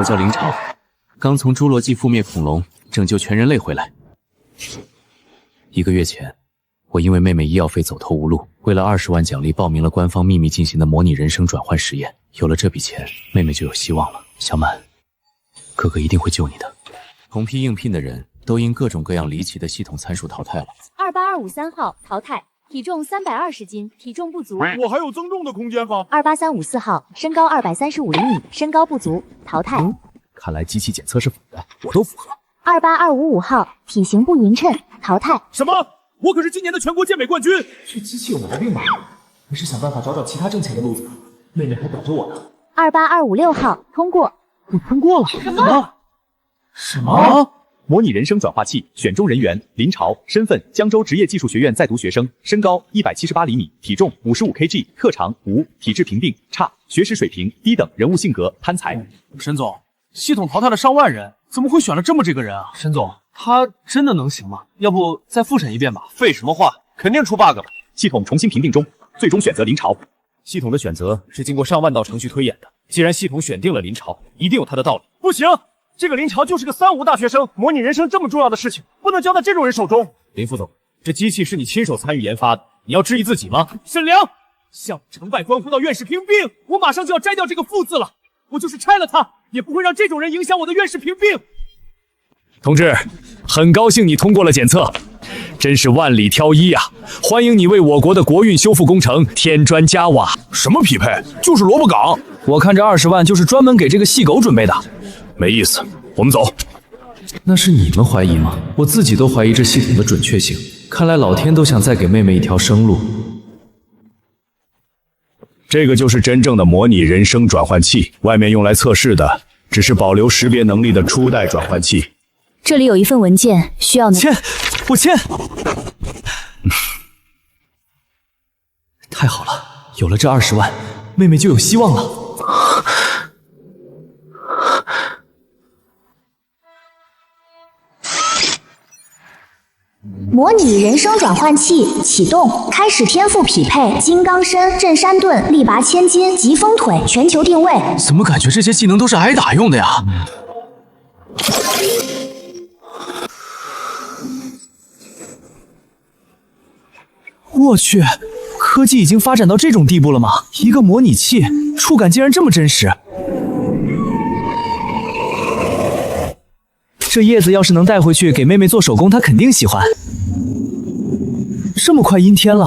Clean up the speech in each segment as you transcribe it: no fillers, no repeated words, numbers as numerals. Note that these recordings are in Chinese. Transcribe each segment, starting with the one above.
我叫林超，刚从侏罗纪覆灭恐龙，拯救全人类回来。1个月前，我因为妹妹医药费走投无路，为了20万奖励报名了官方秘密进行的模拟人生转换实验。有了这笔钱，妹妹就有希望了。小满，哥哥一定会救你的。同批应聘的人都因各种各样离奇的系统参数淘汰了。28253号淘汰，体重320斤，体重不足。我还有增重的空间吗28354号，身高235厘米，身高不足，淘汰。看来机器检测是反的，我都符合。28255号，体型不匀称，淘汰。什么？我可是今年的全国健美冠军！这机器有毛病吧？还是想办法找其他挣钱的路子？妹妹还等着我呢。28256号，通过。我通过了。什么？模拟人生转化器选中人员：林朝，身份江州职业技术学院在读学生，身高178厘米，体重55kg，特长无，体质评定差，学识水平低等，人物性格贪财。沈总，系统淘汰了上万人，怎么会选了这么这个人啊？沈总，他真的能行吗？要不再复审一遍吧？废什么话，肯定出 bug 了。系统重新评定中，最终选择林朝。系统的选择是经过上万道程序推演的，既然系统选定了林朝，一定有他的道理。不行，这个林朝就是个3无大学生，模拟人生这么重要的事情，不能交在这种人手中。林副总，这机器是你亲手参与研发的，你要质疑自己吗？沈良，项目成败关乎到院士评病，我马上就要摘掉这个副字了。我就是拆了它，也不会让这种人影响我的院士评病。同志，很高兴你通过了检测，真是万里挑一啊！欢迎你为我国的国运修复工程添砖加瓦。什么匹配？就是萝卜岗。我看这20万就是专门给这个细狗准备的。没意思，我们走。那是你们怀疑吗？我自己都怀疑这系统的准确性。看来老天都想再给妹妹一条生路。这个就是真正的模拟人生转换器，外面用来测试的只是保留识别能力的初代转换器。这里有一份文件，需要签，我签。太好了，有了这20万，妹妹就有希望了。模拟人生转换器启动，开始天赋匹配：金刚身、震山盾、力拔千斤、疾风腿，全球定位。怎么感觉这些技能都是挨打用的呀？我去，科技已经发展到这种地步了吗？一个模拟器，触感竟然这么真实。这叶子要是能带回去给妹妹做手工，她肯定喜欢。这么快阴天了，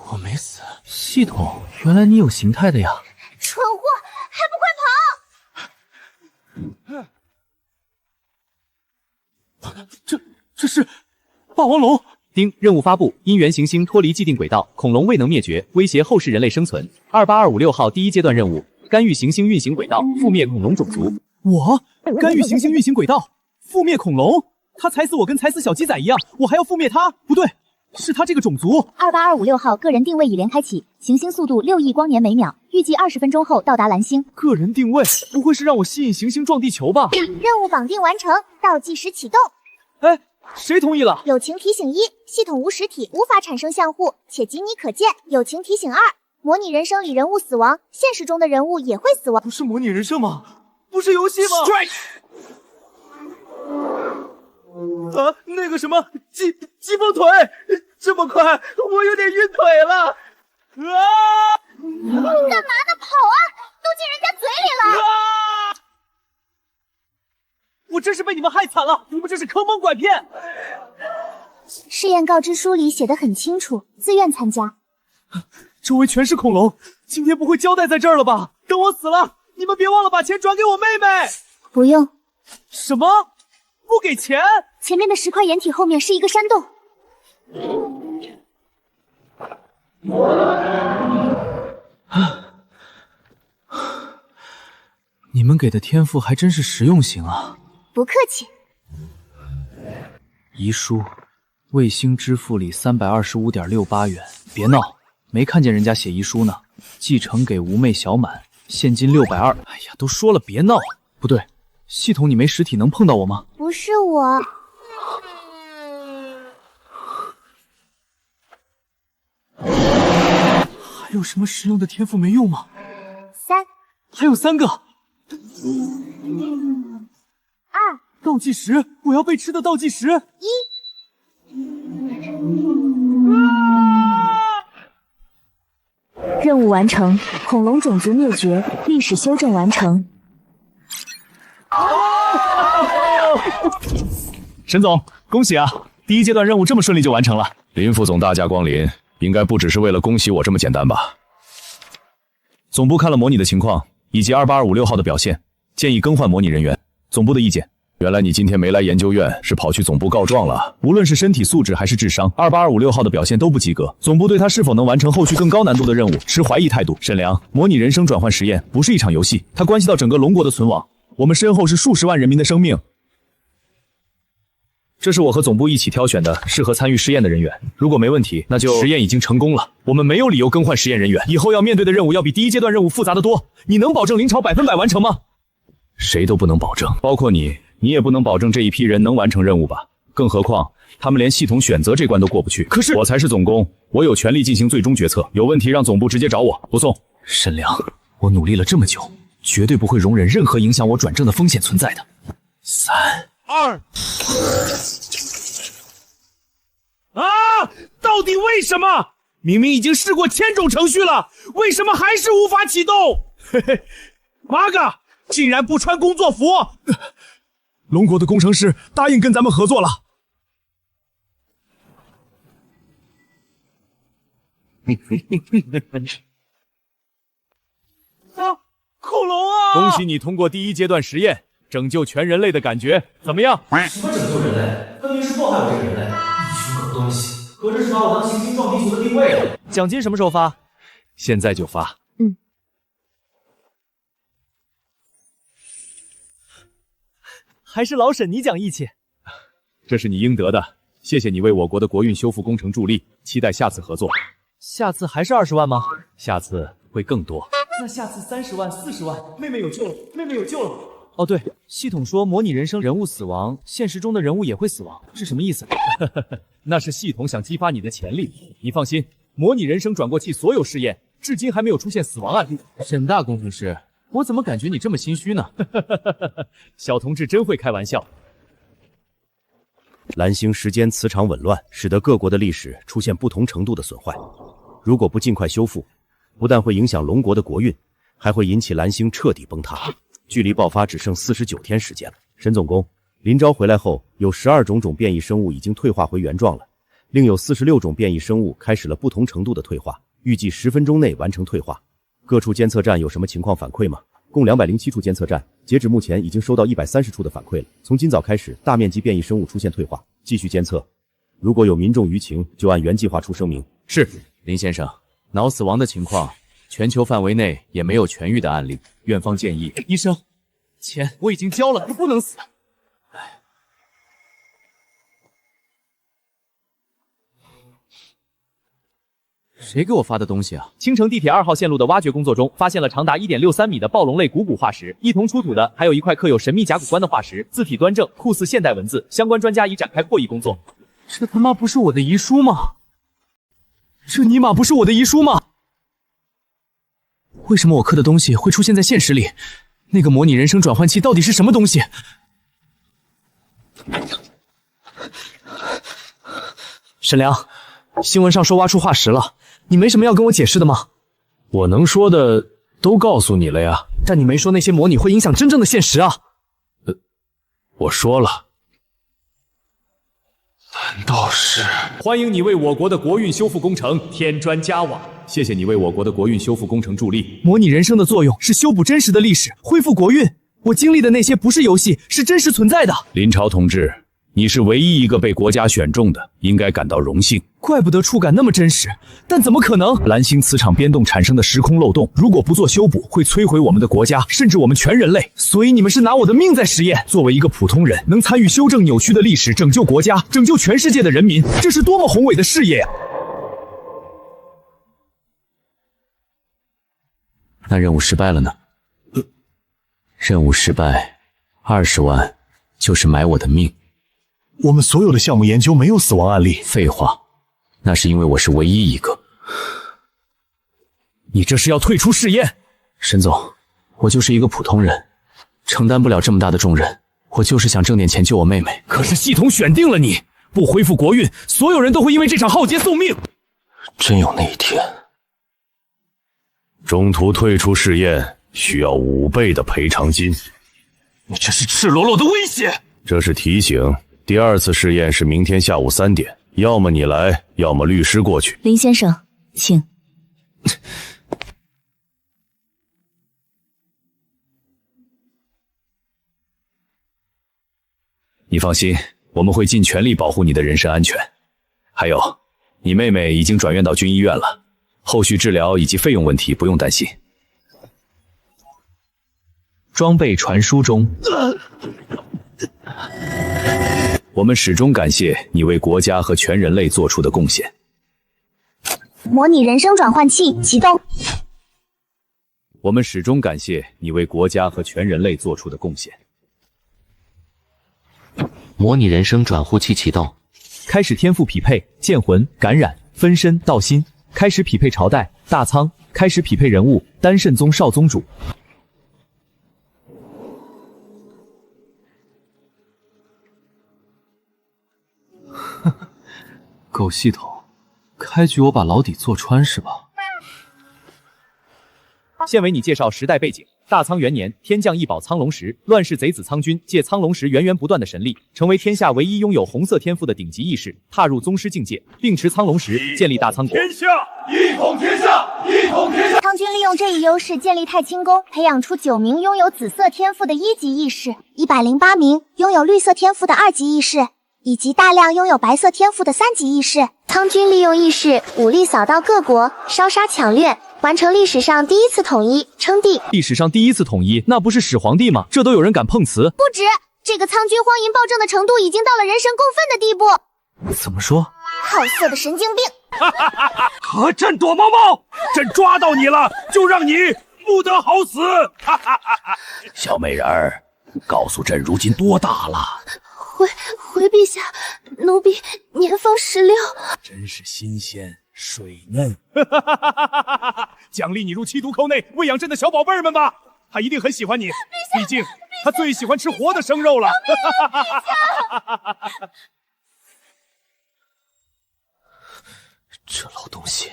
我没死。系统，原来你有形态的呀！蠢货，还不快跑！这是霸王龙。丁，任务发布：因原行星脱离既定轨道，恐龙未能灭绝，威胁后世人类生存。28256号第1阶段任务：干预行星运行轨道，覆灭恐龙种族。我干预行星运行轨道，覆灭恐龙？他踩死我跟踩死小鸡仔一样，我还要覆灭他？不对，是他这个种族。28256号个人定位已连开启，行星速度6亿光年每秒，预计20分钟后到达蓝星。个人定位不会是让我吸引行星撞地球吧？任务绑定完成，倒计时启动。哎，谁同意了？友情提醒1：系统无实体，无法产生相互，且仅你可见。友情提醒2：模拟人生里人物死亡，现实中的人物也会死亡。不是模拟人生吗？不是游戏吗？ 啊，那个什么疾风腿，这么快，我有点晕腿了。干嘛呢？跑啊！都进人家嘴里了。我真是被你们害惨了，你们这是坑蒙拐骗。试验告知书里写得很清楚，自愿参加。周围全是恐龙，今天不会交代在这儿了吧？等我死了，你们别忘了把钱转给我妹妹。不用。什么？不给钱？前面的10块掩体后面是一个山洞。你们给的天赋还真是实用型啊！不客气。遗书，卫星支付里325.68元。别闹，没看见人家写遗书呢。继承给吴妹小满，现金620。哎呀，都说了别闹。不对，系统你没实体能碰到我吗？不是我。有什么实用的天赋没用吗？ 3、还有3个。 2。倒计时，我要被吃的倒计时。任务完成，恐龙种族灭绝，历史修正完成。沈总，恭喜啊！第一阶段任务这么顺利就完成了。林副总大驾光临，应该不只是为了恭喜我这么简单吧？总部看了模拟的情况以及28256号的表现，建议更换模拟人员。总部的意见。原来你今天没来研究院，是跑去总部告状了。无论是身体素质还是智商，28256号的表现都不及格。总部对他是否能完成后续更高难度的任务持怀疑态度。沈良，模拟人生转换实验不是一场游戏，它关系到整个龙国的存亡。我们身后是数十万人民的生命。这是我和总部一起挑选的适合参与试验的人员，如果没问题，那就实验已经成功了。我们没有理由更换实验人员，以后要面对的任务要比第一阶段任务复杂得多。你能保证临朝100%完成吗？谁都不能保证，包括你。你也不能保证这一批人能完成任务吧？更何况他们连系统选择这关都过不去。可是我才是总攻，我有权利进行最终决策。有问题让总部直接找我，不送。沈良，我努力了这么久，绝对不会容忍任何影响我转正的风险存在的。3、2。到底为什么？明明已经试过1000种程序了，为什么还是无法启动？嘿嘿，妈个，竟然不穿工作服！龙国的工程师答应跟咱们合作了。恐龙啊！恭喜你通过第一阶段实验，拯救全人类的感觉怎么样？什么拯救人类？分明是祸害我这个人类！你群可东西，合着是把我当行星撞地球的定位了？奖金什么时候发？现在就发。还是老沈你讲义气，这是你应得的。谢谢你为我国的国运修复工程助力，期待下次合作。下次还是20万吗？下次会更多。那下次30万、40万，妹妹有救了，妹妹有救了。哦对，系统说模拟人生人物死亡，现实中的人物也会死亡，是什么意思？那是系统想激发你的潜力。你放心，模拟人生转过器所有试验，至今还没有出现死亡案例。沈大工程师，我怎么感觉你这么心虚呢？小同志真会开玩笑。蓝星时间磁场紊乱，使得各国的历史出现不同程度的损坏。如果不尽快修复，不但会影响龙国的国运，还会引起蓝星彻底崩塌。距离爆发只剩49天时间了。沈总工，林昭回来后，有12种变异生物已经退化回原状了，另有46种变异生物开始了不同程度的退化，预计10分钟内完成退化。各处监测站有什么情况反馈吗？共207处监测站，截止目前已经收到130处的反馈了。从今早开始，大面积变异生物出现退化，继续监测。如果有民众舆情，就按原计划出声明。是，林先生，脑死亡的情况，全球范围内也没有痊愈的案例。院方建议，医生，钱我已经交了，他不能死。谁给我发的东西啊？青城地铁2号线路的挖掘工作中，发现了长达1.63米的暴龙类股骨化石，一同出土的还有一块刻有神秘甲骨棺的化石，字体端正，酷似现代文字。相关专家已展开破译工作。这他妈不是我的遗书吗？这尼玛不是我的遗书吗？为什么我刻的东西会出现在现实里？那个模拟人生转换器到底是什么东西？沈良，新闻上说挖出化石了，你没什么要跟我解释的吗？我能说的都告诉你了呀。但你没说那些模拟会影响真正的现实啊。我说了。难道是？欢迎你为我国的国运修复工程添砖加瓦。谢谢你为我国的国运修复工程助力。模拟人生的作用是修补真实的历史，恢复国运。我经历的那些不是游戏，是真实存在的。林朝同志，你是唯一一个被国家选中的，应该感到荣幸。怪不得触感那么真实，但怎么可能？蓝星磁场变动产生的时空漏洞，如果不做修补，会摧毁我们的国家，甚至我们全人类。所以你们是拿我的命在实验。作为一个普通人，能参与修正扭曲的历史，拯救国家，拯救全世界的人民，这是多么宏伟的事业啊！那任务失败了呢？任务失败，20万就是买我的命。我们所有的项目研究没有死亡案例。废话，那是因为我是唯一一个。你这是要退出试验？沈总，我就是一个普通人，承担不了这么大的重任。我就是想挣点钱救我妹妹。可是系统选定了你，不恢复国运，所有人都会因为这场浩劫送命。真有那一天。中途退出试验需要5倍的赔偿金。你这是赤裸裸的威胁。这是提醒，第2次试验是明天下午3点，要么你来，要么律师过去。林先生，请。你放心，我们会尽全力保护你的人身安全。还有，你妹妹已经转院到军医院了，后续治疗以及费用问题不用担心。装备传输中。我们始终感谢你为国家和全人类做出的贡献。模拟人生转换器启动。我们始终感谢你为国家和全人类做出的贡献。模拟人生转呼器启动，开始天赋匹配，剑魂、感染、分身、道心，开始匹配朝代，大仓，开始匹配人物，丹圣宗少宗主。狗系统，开局我把牢底坐穿是吧？现为你介绍时代背景。大仓元年，天降异宝苍龙石，乱世贼子苍君借苍龙石源源不断的神力，成为天下唯一拥有红色天赋的顶级义士，踏入宗师境界，并持苍龙石建立大仓国。天下一统天下，一统天下。苍君利用这一优势建立太清宫，培养出9名拥有紫色天赋的1级义士，108名拥有绿色天赋的2级义士，以及大量拥有白色天赋的3级义士。苍君利用义士武力扫荡各国，烧杀抢掠，完成历史上第1次统一，称帝。历史上第1次统一，那不是始皇帝吗？这都有人敢碰瓷？不止，这个苍君荒淫暴政的程度已经到了人神共愤的地步。怎么说？好色的神经病！和朕躲猫猫，朕抓到你了，就让你不得好死！小美人儿，告诉朕如今多大了？回陛下，奴婢年方16。真是新鲜水嫩。奖励你入7毒寇内喂养朕的小宝贝儿们吧，他一定很喜欢你，毕竟他最喜欢吃活的生肉了。这老东西，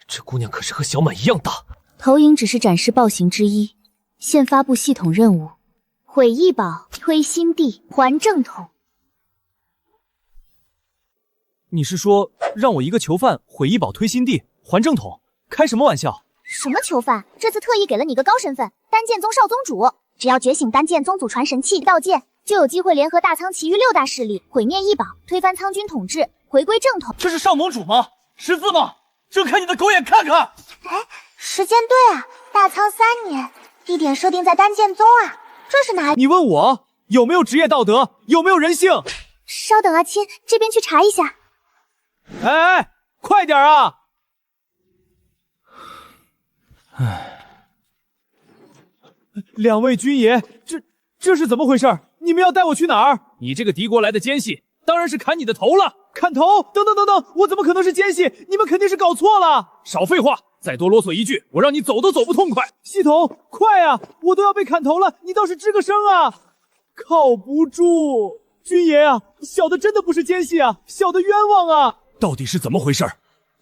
这姑娘可是和小满一样大。投影只是展示暴行之一，现发布系统任务：毁异宝，推新帝，还正统。你是说让我一个囚犯毁异宝推新帝还正统？开什么玩笑？什么囚犯？这次特意给了你个高身份，丹剑宗少宗主。只要觉醒丹剑宗祖传神器道剑，就有机会联合大仓其余6大势力，毁灭异宝，推翻苍君统治，回归正统。这是上盟主吗？识字吗？睁开你的狗眼看看！时间对啊，大仓3年，地点设定在丹剑宗啊，这是哪里？你问我有没有职业道德，有没有人性？稍等啊，亲，这边去查一下。哎，快点啊！两位军爷，这是怎么回事？你们要带我去哪儿？你这个敌国来的奸细，当然是砍你的头了！砍头？等等，我怎么可能是奸细？你们肯定是搞错了！少废话，再多啰嗦一句，我让你走都走不痛快！系统，快啊！我都要被砍头了，你倒是吱个声啊！靠不住，军爷啊，小的真的不是奸细啊，小的冤枉啊！到底是怎么回事？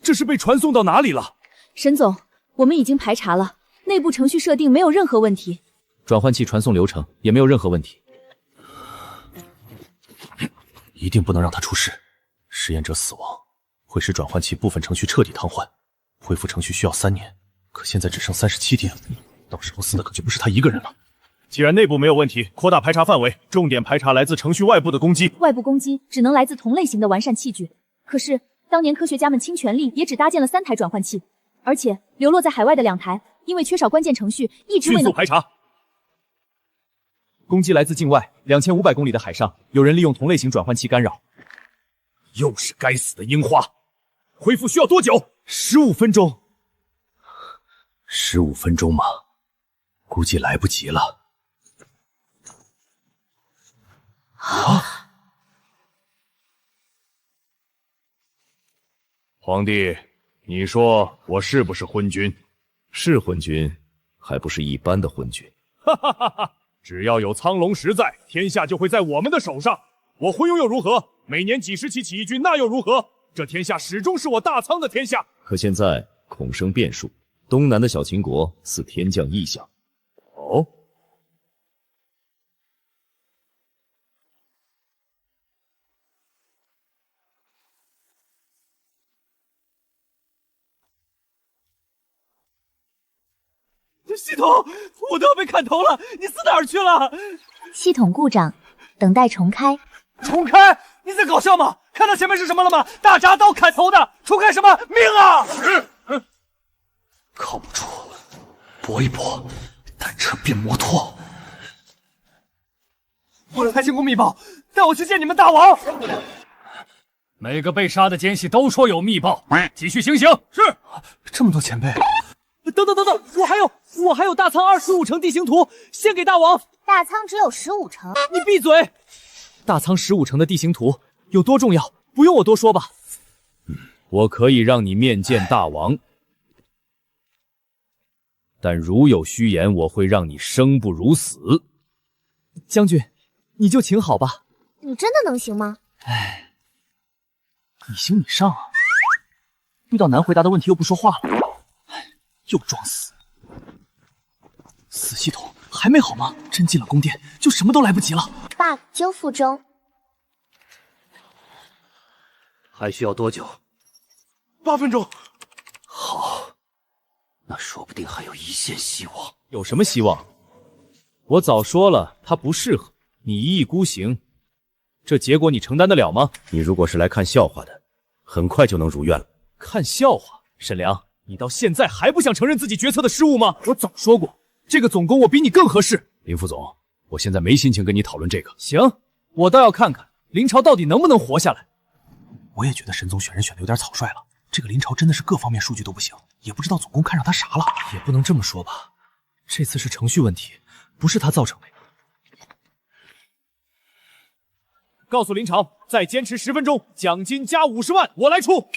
这是被传送到哪里了？沈总，我们已经排查了，内部程序设定没有任何问题，转换器传送流程也没有任何问题。一定不能让他出事。实验者死亡会使转换器部分程序彻底瘫痪，恢复程序需要3年，可现在只剩37天，到时候死的可就不是他一个人了。既然内部没有问题，扩大排查范围，重点排查来自程序外部的攻击。外部攻击只能来自同类型的完善器具，可是当年科学家们倾全力也只搭建了3台转换器，而且流落在海外的2台，因为缺少关键程序，一直未能迅速排查。攻击来自境外2500公里的海上，有人利用同类型转换器干扰。又是该死的樱花，恢复需要多久？15分钟。15分钟吗？估计来不及了。啊！皇帝，你说我是不是昏君？是昏君，还不是一般的昏君。哈哈哈哈！只要有苍龙石在，天下就会在我们的手上。我昏庸又如何？每年几十起起义军，那又如何？这天下始终是我大仓的天下。可现在恐生变数，东南的小秦国似天降异象。哦。系统，我都要被砍头了，你死哪儿去了？系统故障，等待重开。重开？你在搞笑吗？看到前面是什么了吗？大铡刀砍头的，重开什么命啊？靠不住，搏一搏，单车变摩托。我有太清宫密报，带我去见你们大王。每个被杀的奸细都说有密报，继续行刑。是。这么多前辈。等等，我还有大仓25城地形图，献给大王。大仓只有15城，你闭嘴！大仓15城的地形图有多重要？不用我多说吧。我可以让你面见大王，但如有虚言，我会让你生不如死。将军，你就请好吧。你真的能行吗？哎，你行你上啊！遇到难回答的问题又不说话了。又装死，死系统还没好吗？真进了宫殿就什么都来不及了。bug 纠复中，还需要多久？8分钟。好，那说不定还有一线希望。有什么希望？我早说了，他不适合你一意孤行，这结果你承担得了吗？你如果是来看笑话的，很快就能如愿了。看笑话？沈良。你到现在还不想承认自己决策的失误吗？我早说过，这个总攻我比你更合适。林副总，我现在没心情跟你讨论这个。行，我倒要看看林朝到底能不能活下来。我也觉得沈总选人选的有点草率了，这个林朝真的是各方面数据都不行，也不知道总攻看上他啥了。也不能这么说吧，这次是程序问题，不是他造成的。告诉林朝，再坚持10分钟，奖金加50万，我来出。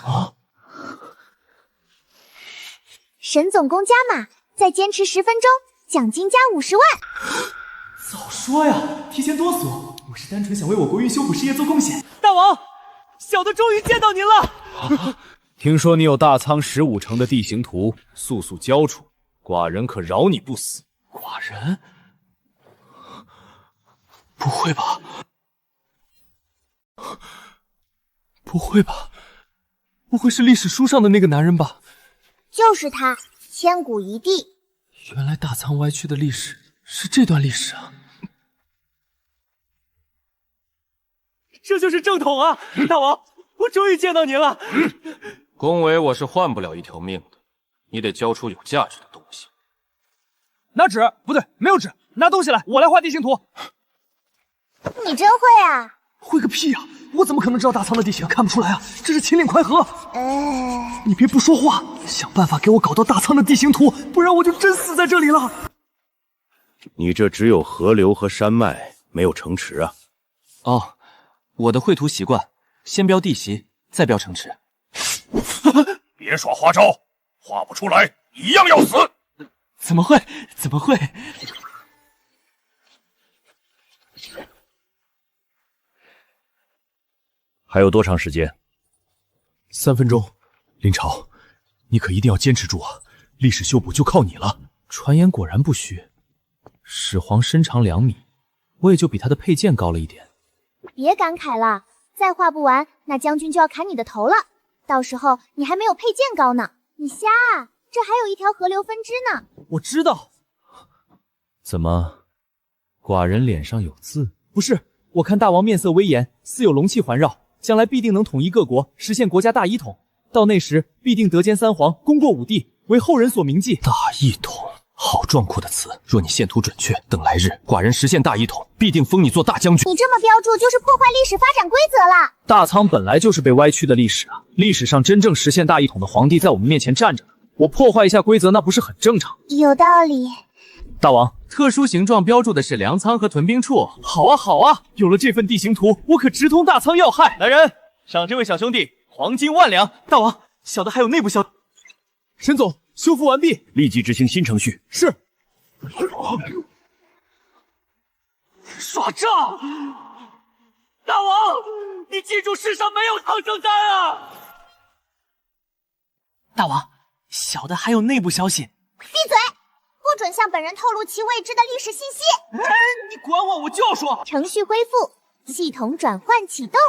啊！沈总攻加码，再坚持10分钟，奖金加50万。早说呀，提前哆嗦，我是单纯想为我国运修补事业做贡献。大王，小的终于见到您了。听说你有大仓15城的地形图，速速交出，寡人可饶你不死。寡人？不会吧？不会吧？不会是历史书上的那个男人吧？就是他，千古一帝。原来大仓歪曲的历史是这段历史啊！这就是正统啊！大王，我终于见到您了。宫闱我是换不了一条命的，你得交出有价值的东西。拿纸？不对，没有纸。拿东西来，我来画地形图。你真会啊！会个屁啊！我怎么可能知道大仓的地形？看不出来啊！这是秦岭淮河。你别不说话，想办法给我搞到大仓的地形图，不然我就真死在这里了。你这只有河流和山脉，没有城池啊。哦，我的绘图习惯，先标地形，再标城池。别耍花招，画不出来一样要死。怎么会？怎么会？还有多长时间？3分钟。林朝，你可一定要坚持住啊！历史修补就靠你了。传言果然不虚，始皇身长2米，我也就比他的佩剑高了一点。别感慨了，再画不完，那将军就要砍你的头了。到时候你还没有佩剑高呢。你瞎啊！这还有一条河流分支呢。我知道。怎么，寡人脸上有字？不是，我看大王面色威严，似有龙气环绕。将来必定能统一各国，实现国家大一统。到那时，必定德兼3皇，功过5帝，为后人所铭记。大一统，好壮阔的词。若你线图准确，等来日寡人实现大一统，必定封你做大将军。你这么标注，就是破坏历史发展规则了。大仓本来就是被歪曲的历史啊！历史上真正实现大一统的皇帝在我们面前站着呢，我破坏一下规则，那不是很正常？有道理。大王，特殊形状标注的是粮仓和屯兵处。好啊，好啊！有了这份地形图，我可直通大仓要害。来人，赏这位小兄弟黄金1万两。大王，小的还有内部消沈总，修复完毕，立即执行新程序。是。耍诈！大王，你记住，世上没有唐僧丹啊！大王，小的还有内部消息。闭嘴！不准向本人透露其未知的历史信息。哎，你管我，我就要说。程序恢复，系统转换启动。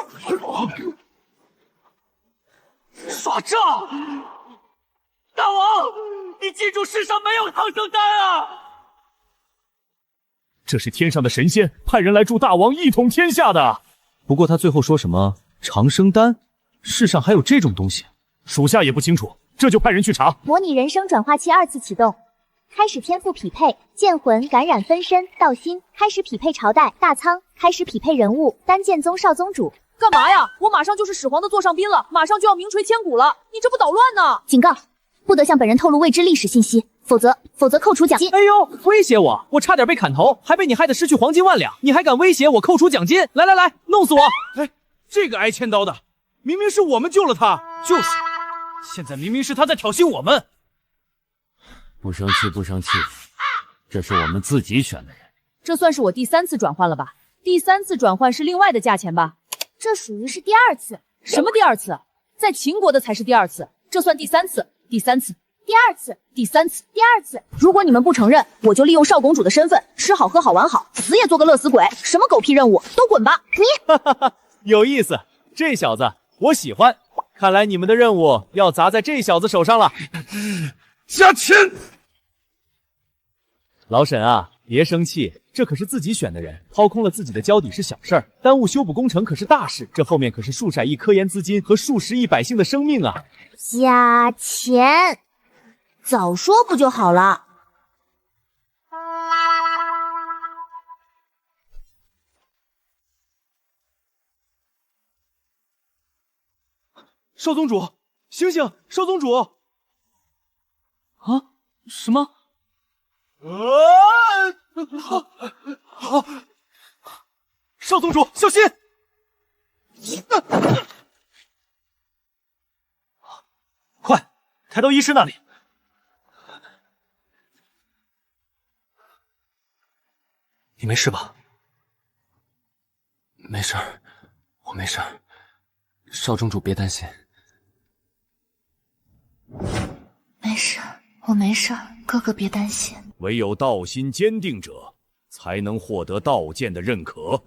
耍诈！大王，你记住，世上没有唐僧丹啊！这是天上的神仙派人来助大王一统天下的。不过他最后说什么长生丹，世上还有这种东西？属下也不清楚，这就派人去查。模拟人生转化器2次启动，开始天赋匹配，剑魂感染分身道心，开始匹配朝代大仓，开始匹配人物丹剑宗少宗主。干嘛呀？我马上就是始皇的座上宾了，马上就要名垂千古了，你这不捣乱呢？警告，不得向本人透露未知历史信息，否则扣除奖金。哎呦，威胁我，我差点被砍头，还被你害得失去黄金万两，你还敢威胁我扣除奖金？来来来，弄死我！哎，这个挨千刀的，明明是我们救了他。就是，现在明明是他在挑衅我们。不生气，不生气，这是我们自己选的人。这算是我第3次转换了吧？第3次转换是另外的价钱吧？这属于是第2次。什么第2次？在秦国的才是第2次，这算第3次，第3次，第2次，第3次，第2次。如果你们不承认，我就利用少公主的身份，吃好喝好玩好，死也做个乐死鬼。什么狗屁任务，都滚吧！你有意思，这小子我喜欢。看来你们的任务要砸在这小子手上了。加钱！老沈啊，别生气，这可是自己选的人，掏空了自己的交底是小事儿，耽误修补工程可是大事，这后面可是数百亿科研资金和数十亿百姓的生命啊！加钱，早说不就好了？少宗主，醒醒！少宗主！啊？什么？少宗主，小心！快，抬到医师那里。你没事吧？没事儿，我没事儿。少宗主别担心。没事，我没事，哥哥别担心。唯有道心坚定者，才能获得道剑的认可。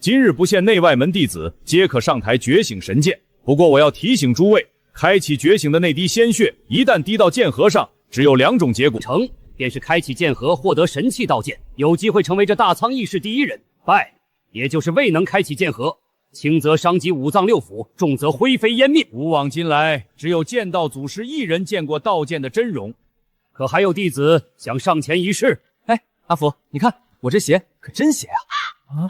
今日不限内外门弟子，皆可上台觉醒神剑。不过我要提醒诸位，开启觉醒的那滴鲜血，一旦滴到剑盒上，只有2种结果：成，便是开启剑盒，获得神器道剑，有机会成为这大苍翼氏第1人；败，也就是未能开启剑盒。轻则伤及5脏6腑，重则灰飞烟灭。古往今来，只有剑道祖师1人见过道剑的真容，可还有弟子想上前一试。哎，阿福，你看我这鞋可真鞋啊！啊，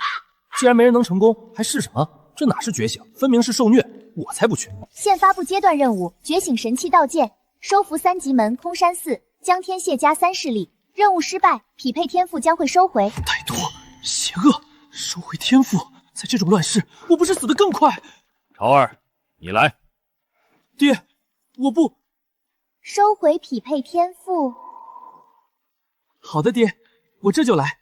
既然没人能成功，还试什么？这哪是觉醒，分明是受虐，我才不去。现发布阶段任务：觉醒神器道剑，收服3级门空山寺江天谢家3势力。任务失败，匹配天赋将会收回。歹毒，邪恶，收回天赋。在这种乱世，我不是死得更快？潮儿，你来。爹，我不。收回匹配天赋。好的，爹，我这就来。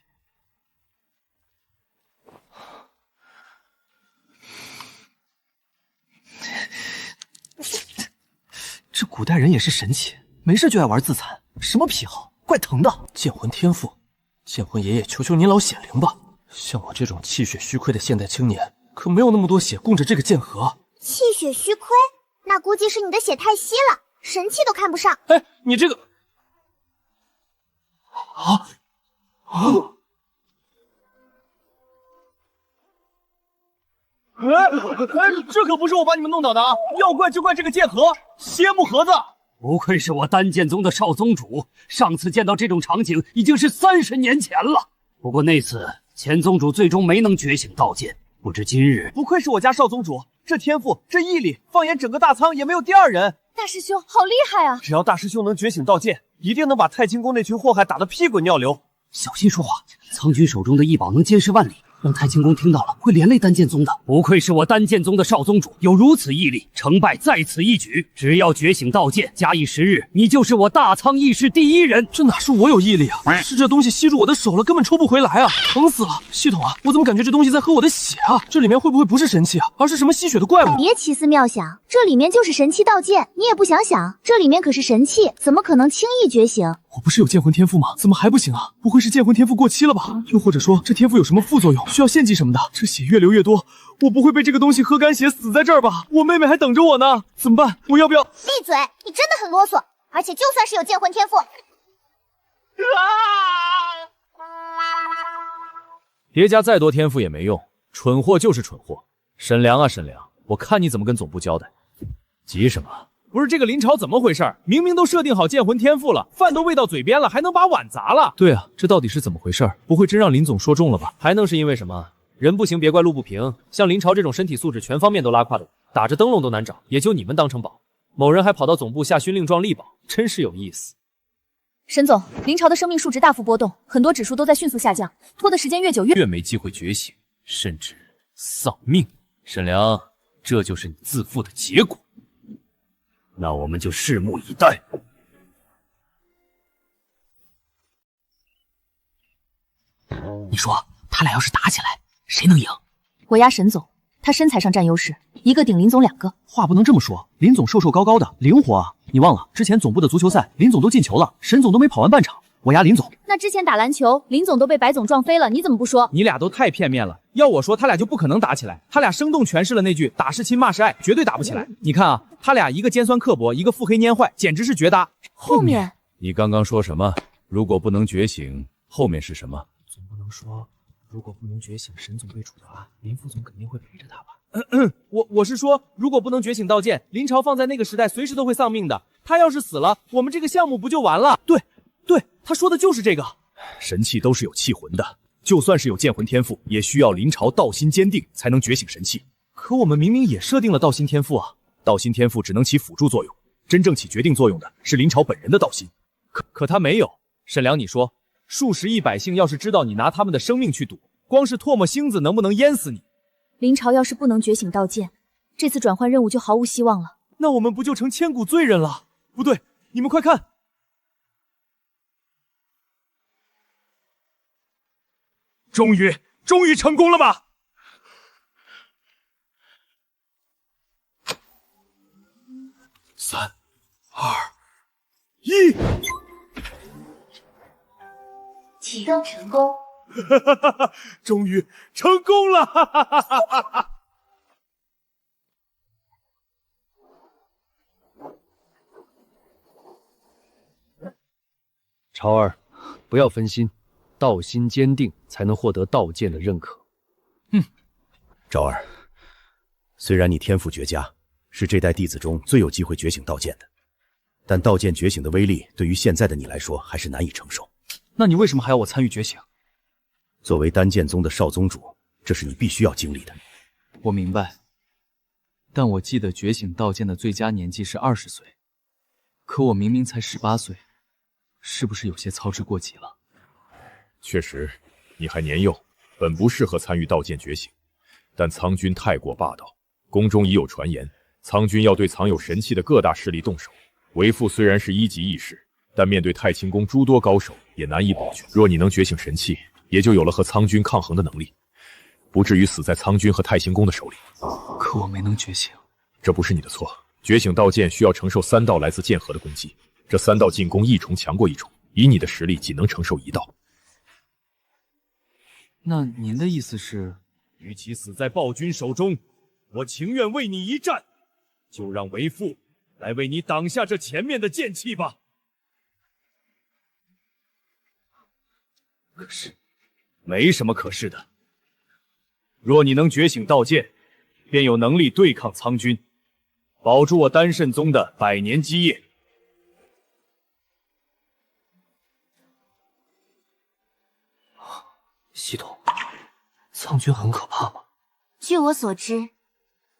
这古代人也是神奇，没事就爱玩自残，什么癖好，怪疼的。剑魂天赋，剑魂爷爷，求求您老显灵吧。像我这种气血虚亏的现代青年，可没有那么多血供着这个剑盒。气血虚亏，那估计是你的血太稀了，神器都看不上。哎，你这个这可不是我把你们弄倒的啊！要怪就怪这个剑盒，邪木盒子。不愧是我丹剑宗的少宗主，上次见到这种场景已经是30年前了。不过那次前宗主最终没能觉醒道剑，不知今日。不愧是我家少宗主，这天赋，这毅力，放眼整个大仓也没有第2人。大师兄好厉害啊！只要大师兄能觉醒道剑，一定能把太清宫那群祸害打得屁滚尿流。小心说话，苍君手中的异宝能监视万里，让太清宫听到了，会连累丹剑宗的。不愧是我丹剑宗的少宗主，有如此毅力，成败在此一举。只要觉醒道剑，假以时日，你就是我大苍翼氏第一人。这哪是我有毅力啊，是这东西吸住我的手了，根本抽不回来啊，疼死了！系统啊，我怎么感觉这东西在喝我的血啊？这里面会不会不是神器啊，而是什么吸血的怪物？别奇思妙想，这里面就是神器道剑，你也不想想，这里面可是神器，怎么可能轻易觉醒？我不是有剑魂天赋吗？怎么还不行啊？不会是剑魂天赋过期了吧？又或者说这天赋有什么副作用，需要献祭什么的？这血越流越多，我不会被这个东西喝干血死在这儿吧？我妹妹还等着我呢，怎么办？我要不要？闭嘴！你真的很啰嗦，而且就算是有剑魂天赋，叠加再多天赋也没用，蠢货就是蠢货。沈良啊沈良，我看你怎么跟总部交代。急什么？不是这个林朝怎么回事？明明都设定好剑魂天赋了，饭都喂到嘴边了，还能把碗砸了？对啊，这到底是怎么回事？不会真让林总说中了吧？还能是因为什么？人不行别怪路不平，像林朝这种身体素质全方面都拉胯的，打着灯笼都难找，也就你们当成宝。某人还跑到总部下军令状力保，真是有意思。沈总，林朝的生命数值大幅波动，很多指数都在迅速下降，拖的时间越久越没机会觉醒，甚至丧命。沈良，这就是你自负的结果。那我们就拭目以待。你说他俩要是打起来，谁能赢？我压沈总，他身材上占优势，一个顶林总2个。话不能这么说，林总瘦瘦高高的，灵活啊！你忘了之前总部的足球赛，林总都进球了，沈总都没跑完半场。我压林总。那之前打篮球，林总都被白总撞飞了，你怎么不说？你俩都太片面了，要我说他俩就不可能打起来，他俩生动诠释了那句打是亲骂是爱，绝对打不起来。你看啊，他俩一个尖酸刻薄，一个腹黑蔫坏，简直是绝搭。后面你刚刚说什么？如果不能觉醒，后面是什么？总不能说如果不能觉醒，沈总被处罚，林副总肯定会陪着他吧？我是说，如果不能觉醒道剑，林朝放在那个时代随时都会丧命的。他要是死了，我们这个项目不就完了？对，他说的就是这个。神器都是有气魂的，就算是有剑魂天赋，也需要林朝道心坚定才能觉醒神器。可我们明明也设定了道心天赋啊！道心天赋只能起辅助作用，真正起决定作用的是林朝本人的道心。可他没有。沈良，你说，数十亿百姓要是知道你拿他们的生命去赌，光是唾沫星子能不能淹死你？林朝要是不能觉醒道剑，这次转换任务就毫无希望了。那我们不就成千古罪人了？不对，你们快看！终于成功了吧！3、2、1，启动成功。终于成功了！潮儿，不要分心，道心坚定才能获得道剑的认可。昭儿，虽然你天赋绝佳，是这代弟子中最有机会觉醒道剑的，但道剑觉醒的威力对于现在的你来说还是难以承受。那你为什么还要我参与觉醒？作为丹剑宗的少宗主，这是你必须要经历的。我明白，但我记得觉醒道剑的最佳年纪是20岁，可我明明才18岁，是不是有些操之过急了？确实，你还年幼，本不适合参与道剑觉醒。但苍军太过霸道，宫中已有传言，苍军要对藏有神器的各大势力动手。为父虽然是1级义士，但面对太清宫诸多高手，也难以保全。若你能觉醒神器，也就有了和苍军抗衡的能力，不至于死在苍军和太清宫的手里。可我没能觉醒，这不是你的错。觉醒道剑需要承受3道来自剑河的攻击，这3道进攻一重强过一重，以你的实力仅能承受1道。那您的意思是，与其死在暴君手中，我情愿为你一战。就让为父来为你挡下这前面的剑气吧。可是，没什么可是的。若你能觉醒道剑，便有能力对抗苍军，保住我丹圣宗的100年基业。系统，苍军很可怕吗？据我所知，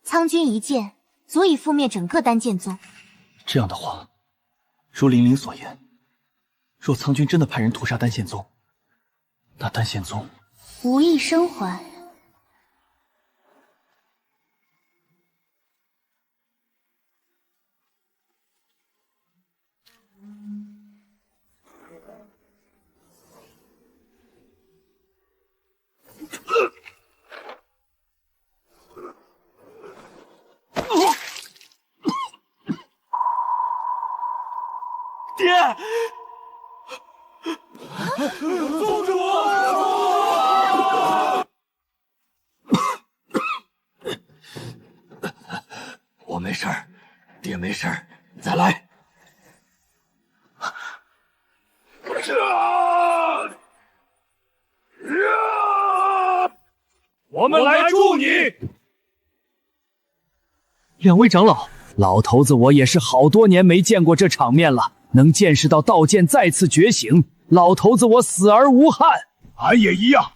苍军一剑足以覆灭整个丹剑宗。这样的话，如玲玲所言，若苍军真的派人屠杀丹宪宗，那丹宪宗无意生还。宗主！我没事儿，爹没事儿，再来。我们来助你。两位长老，老头子我也是好多年没见过这场面了，能见识到道剑再次觉醒，老头子我死而无憾。俺也一样。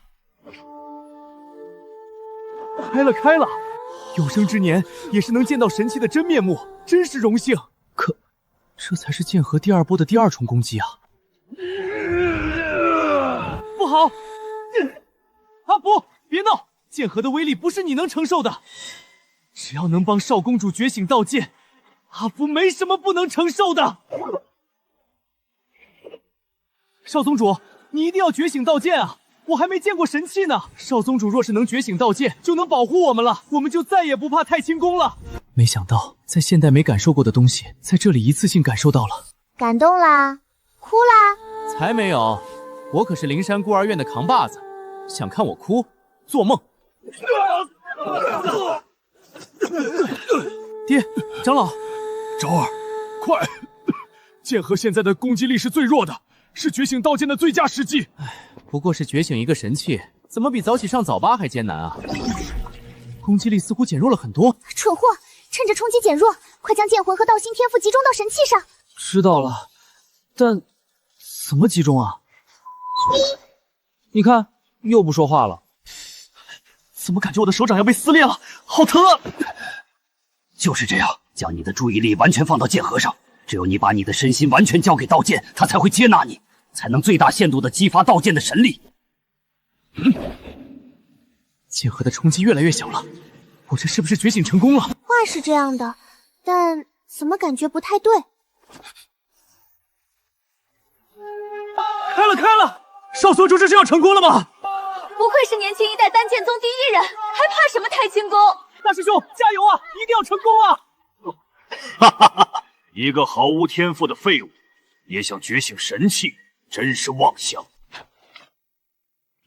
开了！有生之年也是能见到神器的真面目，真是荣幸。可，这才是剑河第二波的第二重攻击啊！不好！阿福，别闹！剑河的威力不是你能承受的。只要能帮少公主觉醒道剑，阿福没什么不能承受的。少宗主，你一定要觉醒道剑啊！我还没见过神器呢。少宗主若是能觉醒道剑，就能保护我们了，我们就再也不怕太清宫了。没想到在现代没感受过的东西，在这里一次性感受到了。感动啦？哭啦？才没有，我可是灵山孤儿院的扛把子，想看我哭？做梦！爹，长老，昭儿，快！剑河现在的攻击力是最弱的，是觉醒道剑的最佳时机。不过是觉醒一个神器，怎么比早起上早八还艰难啊？攻击力似乎减弱了很多。蠢货，趁着冲击减弱，快将剑魂和道心天赋集中到神器上。知道了，但怎么集中啊？你看，又不说话了。怎么感觉我的手掌要被撕裂了？好疼啊！就是这样，将你的注意力完全放到剑河上，只有你把你的身心完全交给道剑，他才会接纳你，才能最大限度地激发道剑的神力。剑河的冲击越来越小了，我这是不是觉醒成功了？话是这样的，但怎么感觉不太对？开了！少宗主这是要成功了吗？不愧是年轻一代丹剑宗第一人，还怕什么太清宫？大师兄，加油啊！一定要成功啊！哈哈哈！一个毫无天赋的废物，也想觉醒神器，真是妄想。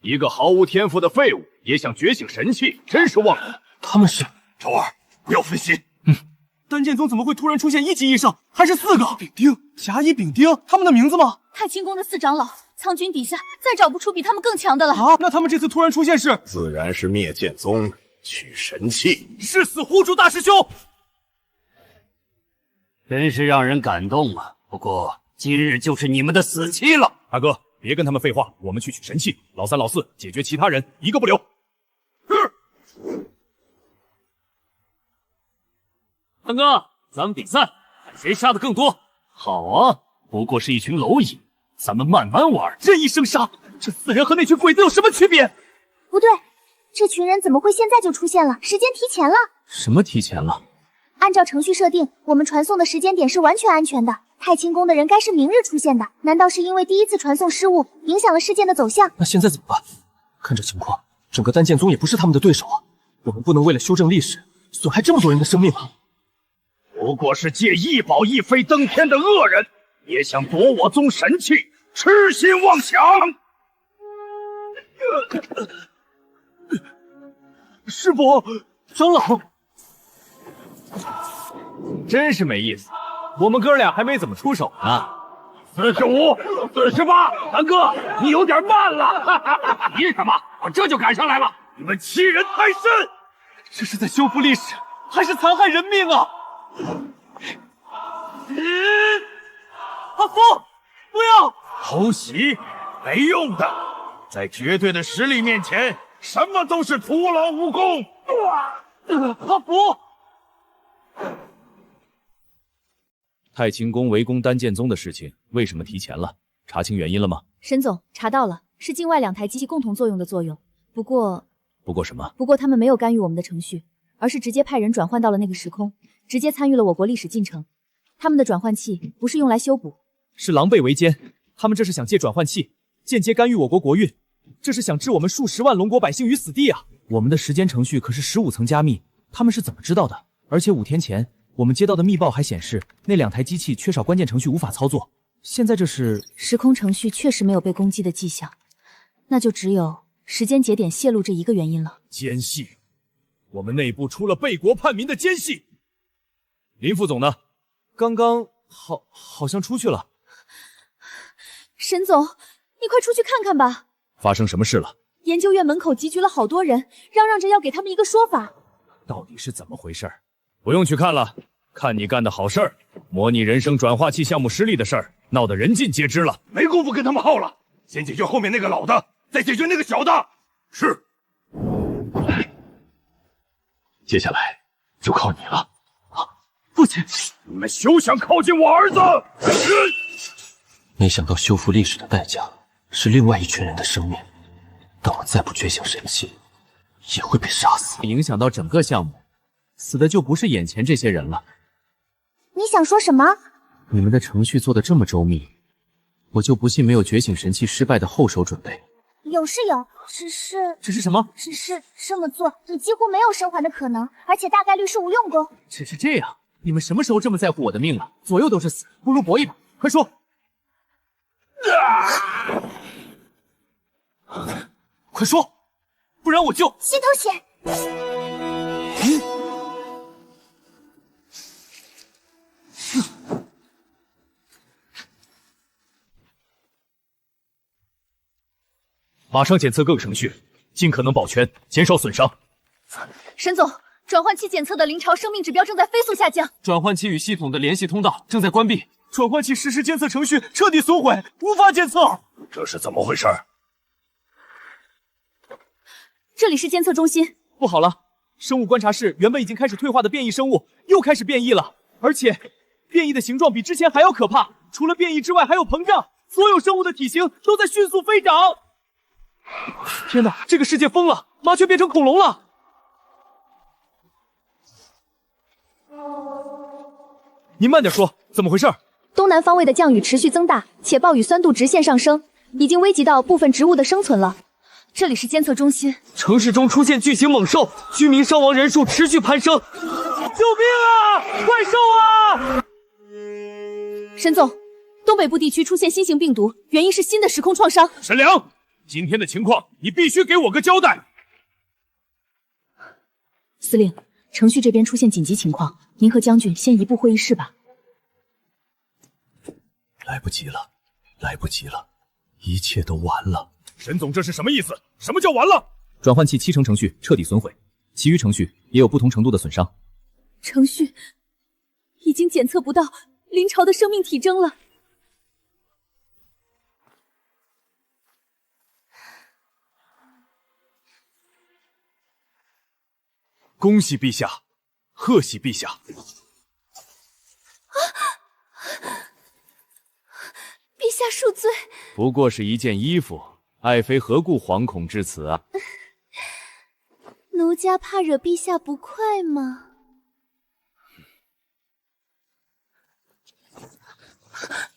一个毫无天赋的废物，也想觉醒神器，真是妄想。他们是昭儿，不要分心。丹剑宗怎么会突然出现1级以上，还是4个？丙丁、甲乙丙丁，他们的名字吗？太清宫的4长老，苍君底下再找不出比他们更强的了。啊，那他们这次突然出现是？自然是灭剑宗取神器。誓死护住大师兄！真是让人感动啊！不过今日就是你们的死期了。大哥，别跟他们废话，我们去取神器，老三老四解决其他人，一个不留。三哥，咱们比赛，看谁杀的更多。好啊，不过是一群蝼蚁，咱们慢慢玩。任意生杀，这4人和那群鬼子有什么区别？不对，这群人怎么会现在就出现了？时间提前了。什么提前了？按照程序设定，我们传送的时间点是完全安全的。太清宫的人该是明日出现的，难道是因为第一次传送失误，影响了事件的走向？那现在怎么办？看这情况，整个丹剑宗也不是他们的对手啊！我们不能为了修正历史，损害这么多人的生命啊！不过是借一宝一飞登天的恶人，也想夺我宗神器，痴心妄想！师伯，长老，真是没意思，我们哥俩还没怎么出手呢。45、48，南哥，你有点慢了。急什么？我这就赶上来了。你们欺人太甚！这是在修复历史，还是残害人命啊？阿福，不要偷袭，没用的，在绝对的实力面前，什么都是徒劳无功。阿福，太清宫围攻丹剑宗的事情为什么提前了？查清原因了吗？沈总，查到了，是境外2台机器共同作用的作用。不过什么？不过他们没有干预我们的程序，而是直接派人转换到了那个时空，直接参与了我国历史进程。他们的转换器不是用来修补，是狼狈为奸。他们这是想借转换器间接干预我国国运，这是想置我们数10万龙国百姓于死地啊！我们的时间程序可是15层加密，他们是怎么知道的？而且5天前我们接到的密报还显示，那2台机器缺少关键程序无法操作。现在这是时空程序确实没有被攻击的迹象，那就只有时间节点泄露这一个原因了。奸细，我们内部出了背国叛民的奸细。林副总呢？刚刚好像出去了。沈总，你快出去看看吧。发生什么事了？研究院门口集聚了好多人，嚷着要给他们一个说法。到底是怎么回事？不用去看了，看你干的好事儿，模拟人生转化器项目失利的事儿，闹得人尽皆知了。没工夫跟他们耗了，先解决后面那个老的，再解决那个小的。是。接下来就靠你了。父亲，你们休想靠近我儿子！没想到修复历史的代价是另外一群人的生命，但我再不觉醒神器，也会被杀死，影响到整个项目，死的就不是眼前这些人了。你想说什么？你们的程序做得这么周密，我就不信没有觉醒神器失败的后手准备。有是有，只是什么？只是这么做，你几乎没有生还的可能，而且大概率是无用功。只是这样，你们什么时候这么在乎我的命了？左右都是死，不如搏一把，快说！快说，不然我就心头血。马上检测各个程序，尽可能保全，减少损伤。沈总，转换器检测的临巢生命指标正在飞速下降，转换器与系统的联系通道正在关闭，转换器实时监测程序彻底损毁，无法检测。这是怎么回事？这里是监测中心。不好了，生物观察室原本已经开始退化的变异生物又开始变异了，而且变异的形状比之前还要可怕。除了变异之外，还有膨胀，所有生物的体型都在迅速飞涨。天哪，这个世界疯了！麻雀变成恐龙了！您慢点说，怎么回事？东南方位的降雨持续增大，且暴雨酸度直线上升，已经危及到部分植物的生存了。这里是监测中心。城市中出现巨型猛兽，居民伤亡人数持续攀升。救命啊！怪兽啊！沈总，东北部地区出现新型病毒，原因是新的时空创伤。沈良，今天的情况你必须给我个交代。司令，程序这边出现紧急情况，您和将军先移步会议室吧。来不及了，来不及了，一切都完了。沈总，这是什么意思？什么叫完了？转换器7成程序彻底损毁，其余程序也有不同程度的损伤。程序已经检测不到临巢的生命体征了。恭喜陛下，贺喜陛下！陛下恕罪。不过是一件衣服，爱妃何故惶恐至此啊？奴家怕惹陛下不快吗？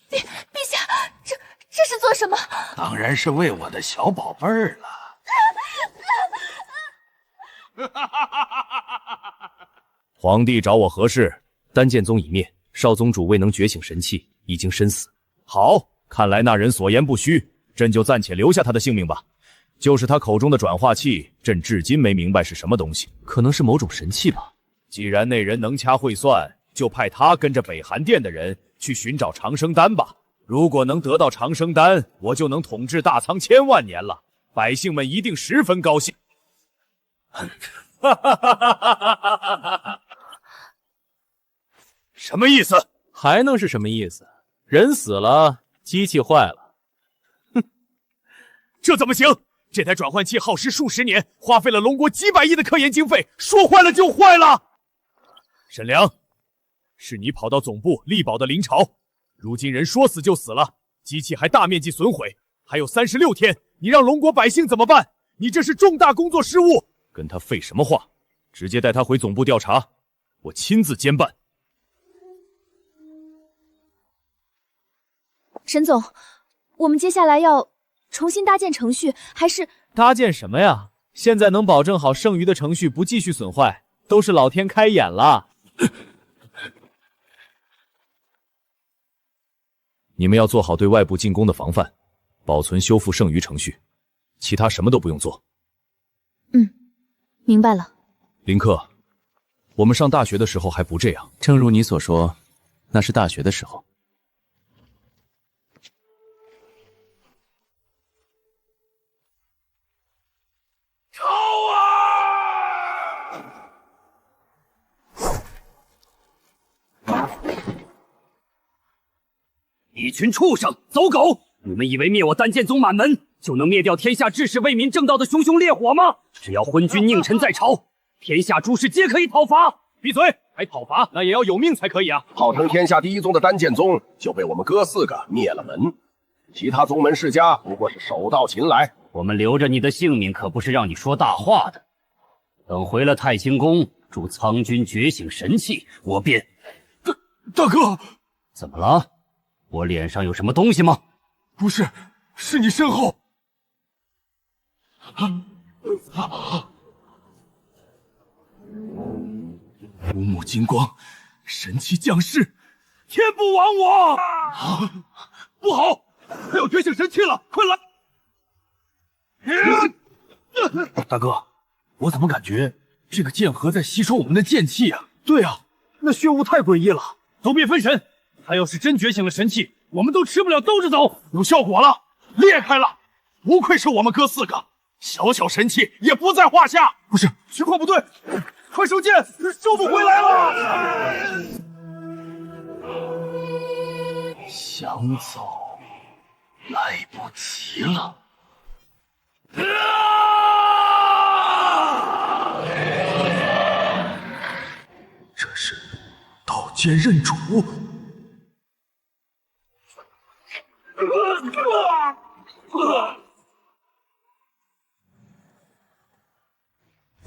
陛下，这是做什么？当然是为我的小宝贝儿了。皇帝找我何事？丹剑宗已灭，少宗主未能觉醒神器，已经身死。好，看来那人所言不虚，朕就暂且留下他的性命吧。就是他口中的转化器，朕至今没明白是什么东西，可能是某种神器吧。既然那人能掐会算，就派他跟着北韩殿的人去寻找长生丹吧。如果能得到长生丹，我就能统治大仓千万年了，百姓们一定十分高兴。什么意思？还能是什么意思？人死了，机器坏了。哼，这怎么行？这台转换器耗时数十年，花费了龙国几百亿的科研经费，说坏了就坏了。沈良，是你跑到总部力保的临巢，如今人说死就死了，机器还大面积损毁，还有36天，你让龙国百姓怎么办？你这是重大工作失误。跟他废什么话？直接带他回总部调查，我亲自监办。沈总，我们接下来要重新搭建程序，还是搭建什么呀？现在能保证好剩余的程序不继续损坏，都是老天开眼了。你们要做好对外部进攻的防范，保存修复剩余程序，其他什么都不用做。明白了。林克，我们上大学的时候还不这样。正如你所说，那是大学的时候。一群畜生，走狗！你们以为灭我丹剑宗满门就能灭掉天下志士为民正道的熊熊烈火吗？只要昏君佞臣在朝，天下诸士皆可以讨伐。闭嘴！还讨伐？那也要有命才可以啊！号称天下第一宗的丹剑宗就被我们哥4个灭了门，其他宗门世家不过是手到擒来。我们留着你的性命可不是让你说大话的。等回了太清宫，助苍君觉醒神器，我便……大哥，怎么了？我脸上有什么东西吗？不是，是你身后。五母金光，神器降世，天不亡我！不好，他要觉醒神器了，快来！大哥，我怎么感觉这个剑核在吸收我们的剑气啊？对啊，那血雾太诡异了。走遍分神，他要是真觉醒了神器，我们都吃不了兜着走。有效果了，裂开了，不愧是我们哥4个，小小神器也不在话下。不是，情况不对，快收剑，收不回来了。想走，来不及了。这是道剑认主。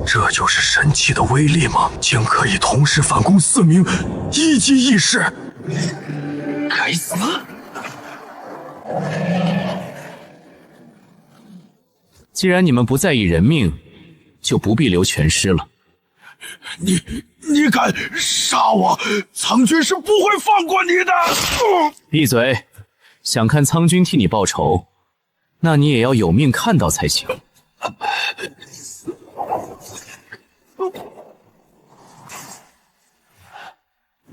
这就是神器的威力吗？竟可以同时反攻4名1级义士！该死！既然你们不在意人命，就不必留全尸了。你敢杀我，苍君是不会放过你的！闭嘴！想看苍君替你报仇，那你也要有命看到才行。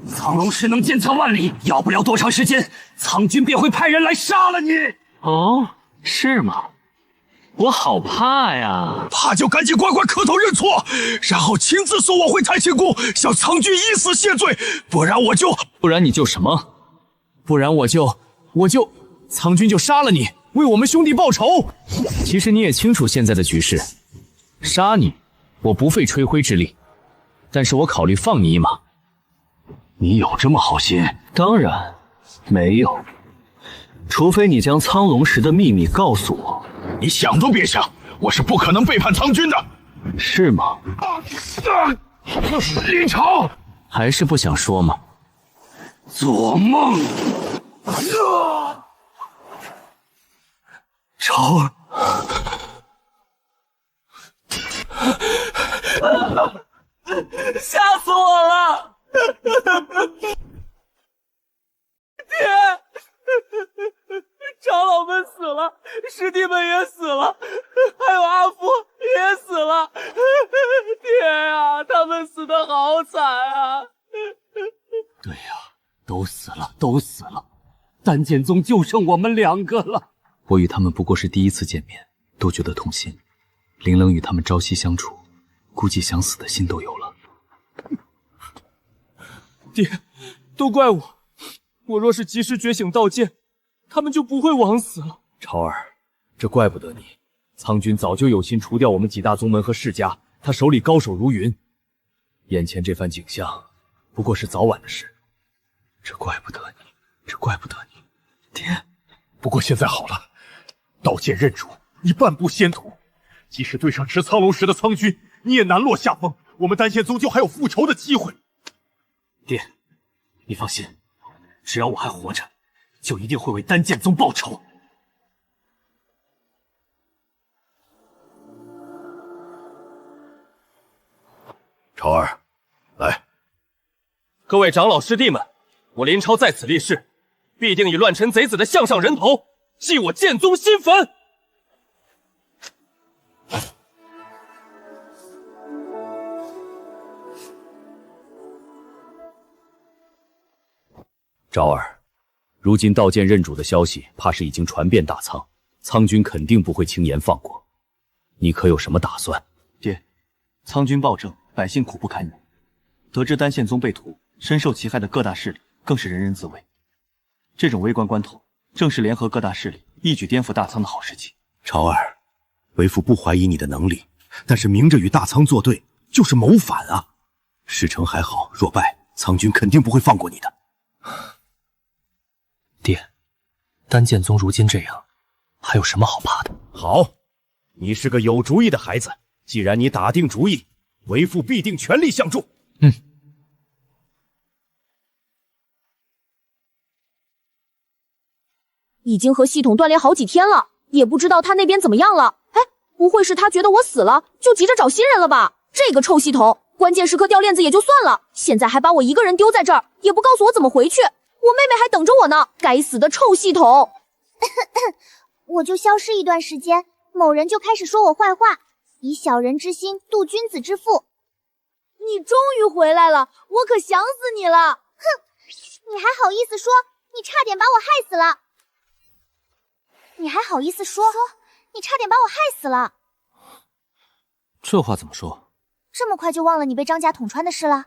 苍龙石能监测万里，要不了多长时间，苍君便会派人来杀了你。哦，是吗？我好怕呀！怕就赶紧乖乖磕头认错，然后亲自送我回太清宫，向苍君以死谢罪，不然你就什么？不然我就苍君就杀了你，为我们兄弟报仇。其实你也清楚现在的局势，杀你我不费吹灰之力，但是我考虑放你一马。你有这么好心？当然没有，除非你将苍龙石的秘密告诉我。你想都别想，我是不可能背叛苍君的。是吗？林朝，还是不想说吗？做梦！朝儿，吓死我了！爹，长老们死了，师弟们也死了，还有阿福也死了。爹呀，他们死得好惨啊！对呀，都死了，都死了，丹剑宗就剩我们2个了。我与他们不过是第一次见面，都觉得痛心。凌冷与他们朝夕相处，估计想死的心都有了。爹，都怪我，我若是及时觉醒道剑，他们就不会枉死了。潮儿，这怪不得你，苍君早就有心除掉我们几大宗门和世家，他手里高手如云。眼前这番景象，不过是早晚的事。这怪不得你，这怪不得你，爹。不过现在好了，道剑认主，你半步仙途，即使对上持苍龙石的苍君，你也难落下风。我们丹剑宗就还有复仇的机会。爹，你放心，只要我还活着，就一定会为丹剑宗报仇。潮儿，来，各位长老师弟们，我林超在此立誓，必定以乱臣贼子的项上人头，祭我剑宗新坟。昭儿，如今道剑认主的消息，怕是已经传遍大仓，仓军肯定不会轻言放过。你可有什么打算？爹，仓军暴政，百姓苦不堪言。得知丹宪宗被屠，深受其害的各大势力更是人人自危。这种危关关头，正是联合各大势力一举颠覆大仓的好时机。朝儿，为父不怀疑你的能力，但是明着与大仓作对，就是谋反啊！事成还好，若败，仓军肯定不会放过你的。爹，丹剑宗如今这样，还有什么好怕的？好，你是个有主意的孩子，既然你打定主意，为父必定全力相助。已经和系统断联好几天了，也不知道他那边怎么样了。哎，不会是他觉得我死了，就急着找新人了吧？这个臭系统，关键时刻掉链子也就算了，现在还把我一个人丢在这儿，也不告诉我怎么回去。我妹妹还等着我呢，该死的臭系统！我就消失一段时间，某人就开始说我坏话，以小人之心度君子之腹。你终于回来了，我可想死你了！哼，你还好意思说？你差点把我害死了！你还好意思说？你差点把我害死了！这话怎么说？这么快就忘了你被张家捅穿的事了？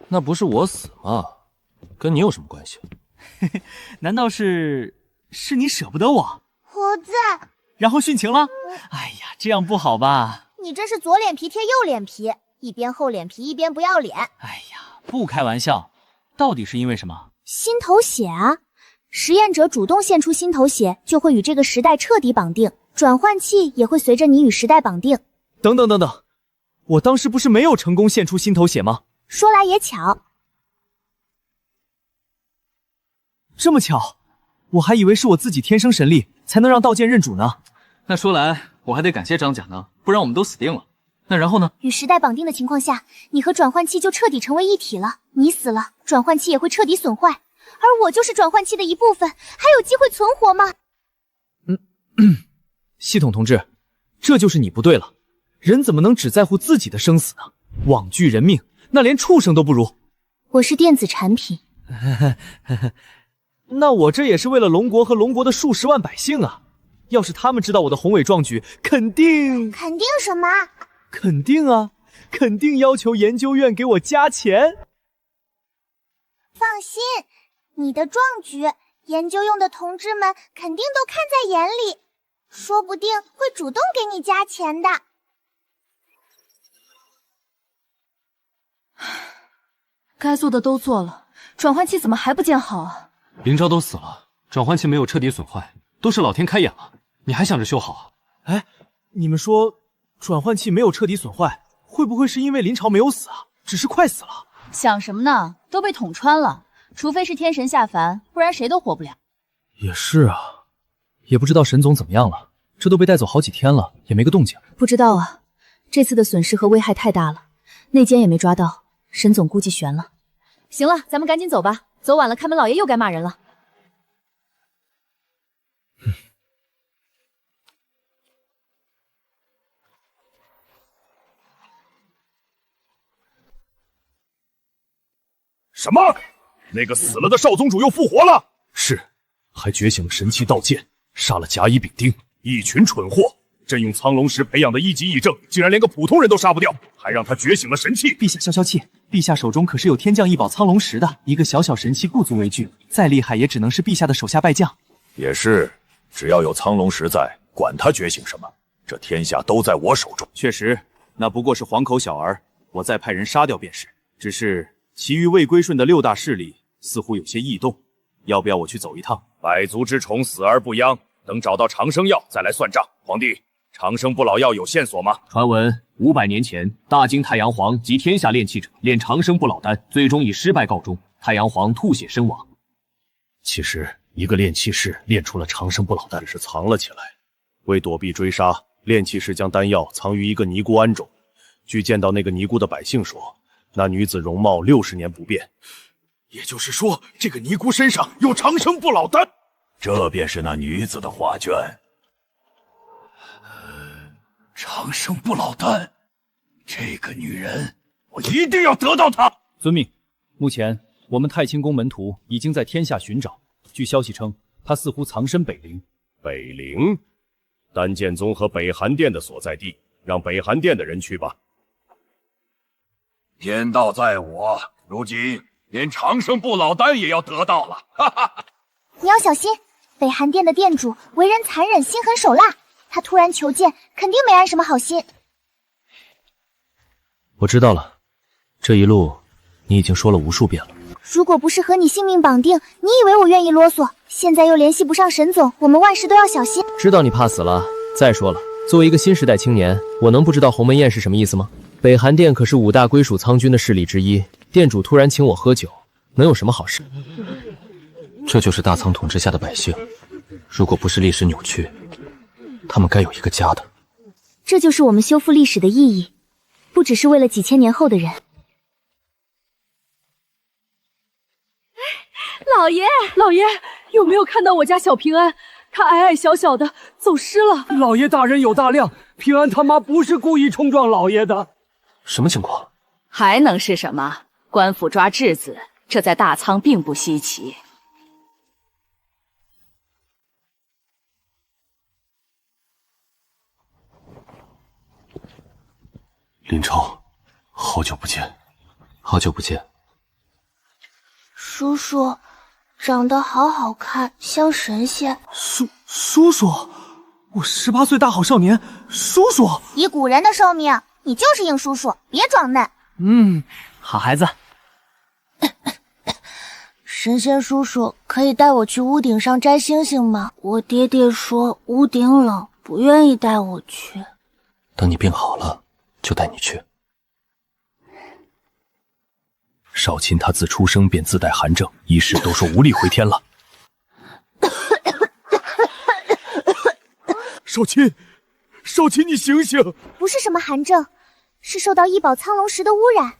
那不是我死吗？跟你有什么关系？难道是你舍不得我？猴子，然后殉情了？哎呀，这样不好吧？你这是左脸皮贴右脸皮，一边厚脸皮一边不要脸。哎呀，不开玩笑，到底是因为什么？心头血啊！实验者主动献出心头血，就会与这个时代彻底绑定，转换器也会随着你与时代绑定。等等等等，我当时不是没有成功献出心头血吗？说来也巧。这么巧，我还以为是我自己天生神力才能让道剑认主呢。那说来我还得感谢张家呢，不然我们都死定了。那然后呢？与时代绑定的情况下，你和转换器就彻底成为一体了。你死了，转换器也会彻底损坏，而我就是转换器的一部分，还有机会存活吗？系统同志，这就是你不对了。人怎么能只在乎自己的生死呢？罔惧人命，那连畜生都不如。我是电子产品。那我这也是为了龙国和龙国的数十万百姓啊！要是他们知道我的宏伟壮举，肯定什么？肯定啊，肯定要求研究院给我加钱。放心，你的壮举，研究用的同志们肯定都看在眼里，说不定会主动给你加钱的。该做的都做了，转换器怎么还不建好啊？林昭都死了，转换器没有彻底损坏，都是老天开眼了，你还想着修好啊？哎，你们说转换器没有彻底损坏，会不会是因为林朝没有死啊？只是快死了？想什么呢？都被捅穿了，除非是天神下凡，不然谁都活不了。也是啊，也不知道沈总怎么样了，这都被带走好几天了，也没个动静。不知道啊，这次的损失和危害太大了，内奸也没抓到，沈总估计悬了。行了，咱们赶紧走吧，走晚了看门老爷又该骂人了。什么？那个死了的少宗主又复活了？是，还觉醒了神器道剑，杀了甲乙丙丁，一群蠢货！朕用苍龙石培养的一级异正，竟然连个普通人都杀不掉，还让他觉醒了神器。陛下消消气，陛下手中可是有天降异宝苍龙石的，一个小小神器不足为惧，再厉害也只能是陛下的手下败将。也是，只要有苍龙石在，管他觉醒什么，这天下都在我手中。确实，那不过是黄口小儿，我再派人杀掉便是。只是其余未归顺的6大势力似乎有些异动，要不要我去走一趟？百足之虫，死而不殃，等找到长生药再来算账。皇帝，长生不老药有线索吗？传闻500年前，大金太阳皇及天下炼器者炼长生不老丹，最终以失败告终，太阳皇吐血身亡。其实一个炼器士炼出了长生不老丹，只是藏了起来，为躲避追杀，炼器士将丹药藏于一个尼姑庵中。据见到那个尼姑的百姓说，那女子容貌60年不变，也就是说，这个尼姑身上有长生不老丹。这便是那女子的画卷。长生不老丹，这个女人，我一定要得到她。遵命。目前我们太清宫门徒已经在天下寻找，据消息称，她似乎藏身北陵。北陵，丹剑宗和北寒殿的所在地，让北寒殿的人去吧。天道在我，如今连长生不老丹也要得到了，哈哈！你要小心，北寒殿的殿主为人残忍，心狠手辣，他突然求见，肯定没安什么好心。我知道了，这一路你已经说了无数遍了。如果不是和你性命绑定，你以为我愿意啰嗦？现在又联系不上沈总，我们万事都要小心。知道你怕死了。再说了，作为一个新时代青年，我能不知道鸿门宴是什么意思吗？北寒殿可是5大归属苍军的势力之一，殿主突然请我喝酒，能有什么好事？这就是大苍统治下的百姓，如果不是历史扭曲，他们该有一个家的。这就是我们修复历史的意义，不只是为了几千年后的人。老爷，老爷，有没有看到我家小平安？他矮矮小小的，走失了。老爷大人有大量，平安他妈不是故意冲撞老爷的。什么情况？还能是什么？官府抓质子，这在大仓并不稀奇。林超，好久不见，好久不见。叔叔，长得好好看，像神仙。叔叔，我18岁大好少年，叔叔。以古人的寿命，你就是应叔叔，别装嫩。好孩子。神仙叔叔，可以带我去屋顶上摘星星吗？我爹爹说屋顶冷，不愿意带我去。等你病好了，就带你去。少卿他自出生便自带寒症，医师都说无力回天了。少卿，你醒醒！不是什么寒症，是受到异宝苍龙石的污染。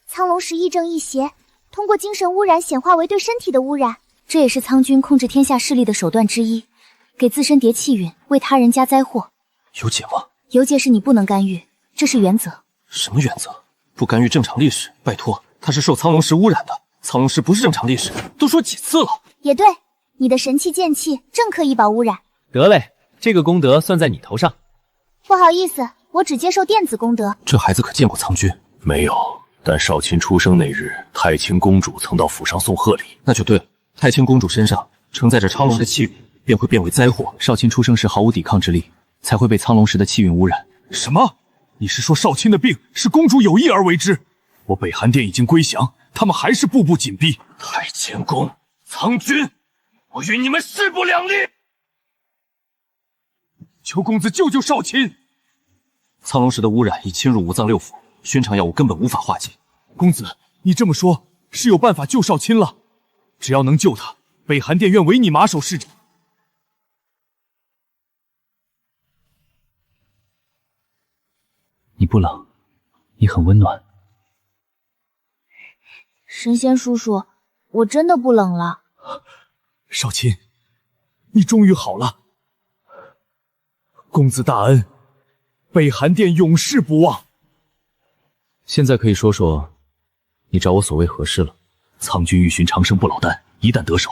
苍龙石亦正亦邪，通过精神污染显化为对身体的污染，这也是苍军控制天下势力的手段之一，给自身叠气运，为他人加灾祸。有解吗？有解是你不能干预，这是原则。什么原则？不干预正常历史？拜托，他是受苍龙石污染的，苍龙石不是正常历史，都说几次了。也对，你的神器剑气正克异宝污染。得嘞，这个功德算在你头上。不好意思，我只接受电子功德。这孩子可见过苍军？没有，但少卿出生那日，太清公主曾到府上送贺礼。那就对了，太清公主身上承载着苍龙的气运，便会变为灾祸。少卿出生时毫无抵抗之力，才会被苍龙石的气运污染。什么？你是说少卿的病是公主有意而为之？我北寒殿已经归降，他们还是步步紧逼。太清宫、苍军，我与你们势不两立！求公子救救少卿！苍龙石的污染已侵入五脏六腑，寻常药物根本无法化解。公子，你这么说，是有办法救少卿了？只要能救他，北寒殿愿为你马首是瞻。你不冷，你很温暖。神仙叔叔，我真的不冷了。少卿，你终于好了。公子大恩，北寒殿永世不忘。现在可以说说你找我所为何事了？苍军欲寻长生不老丹，一旦得手，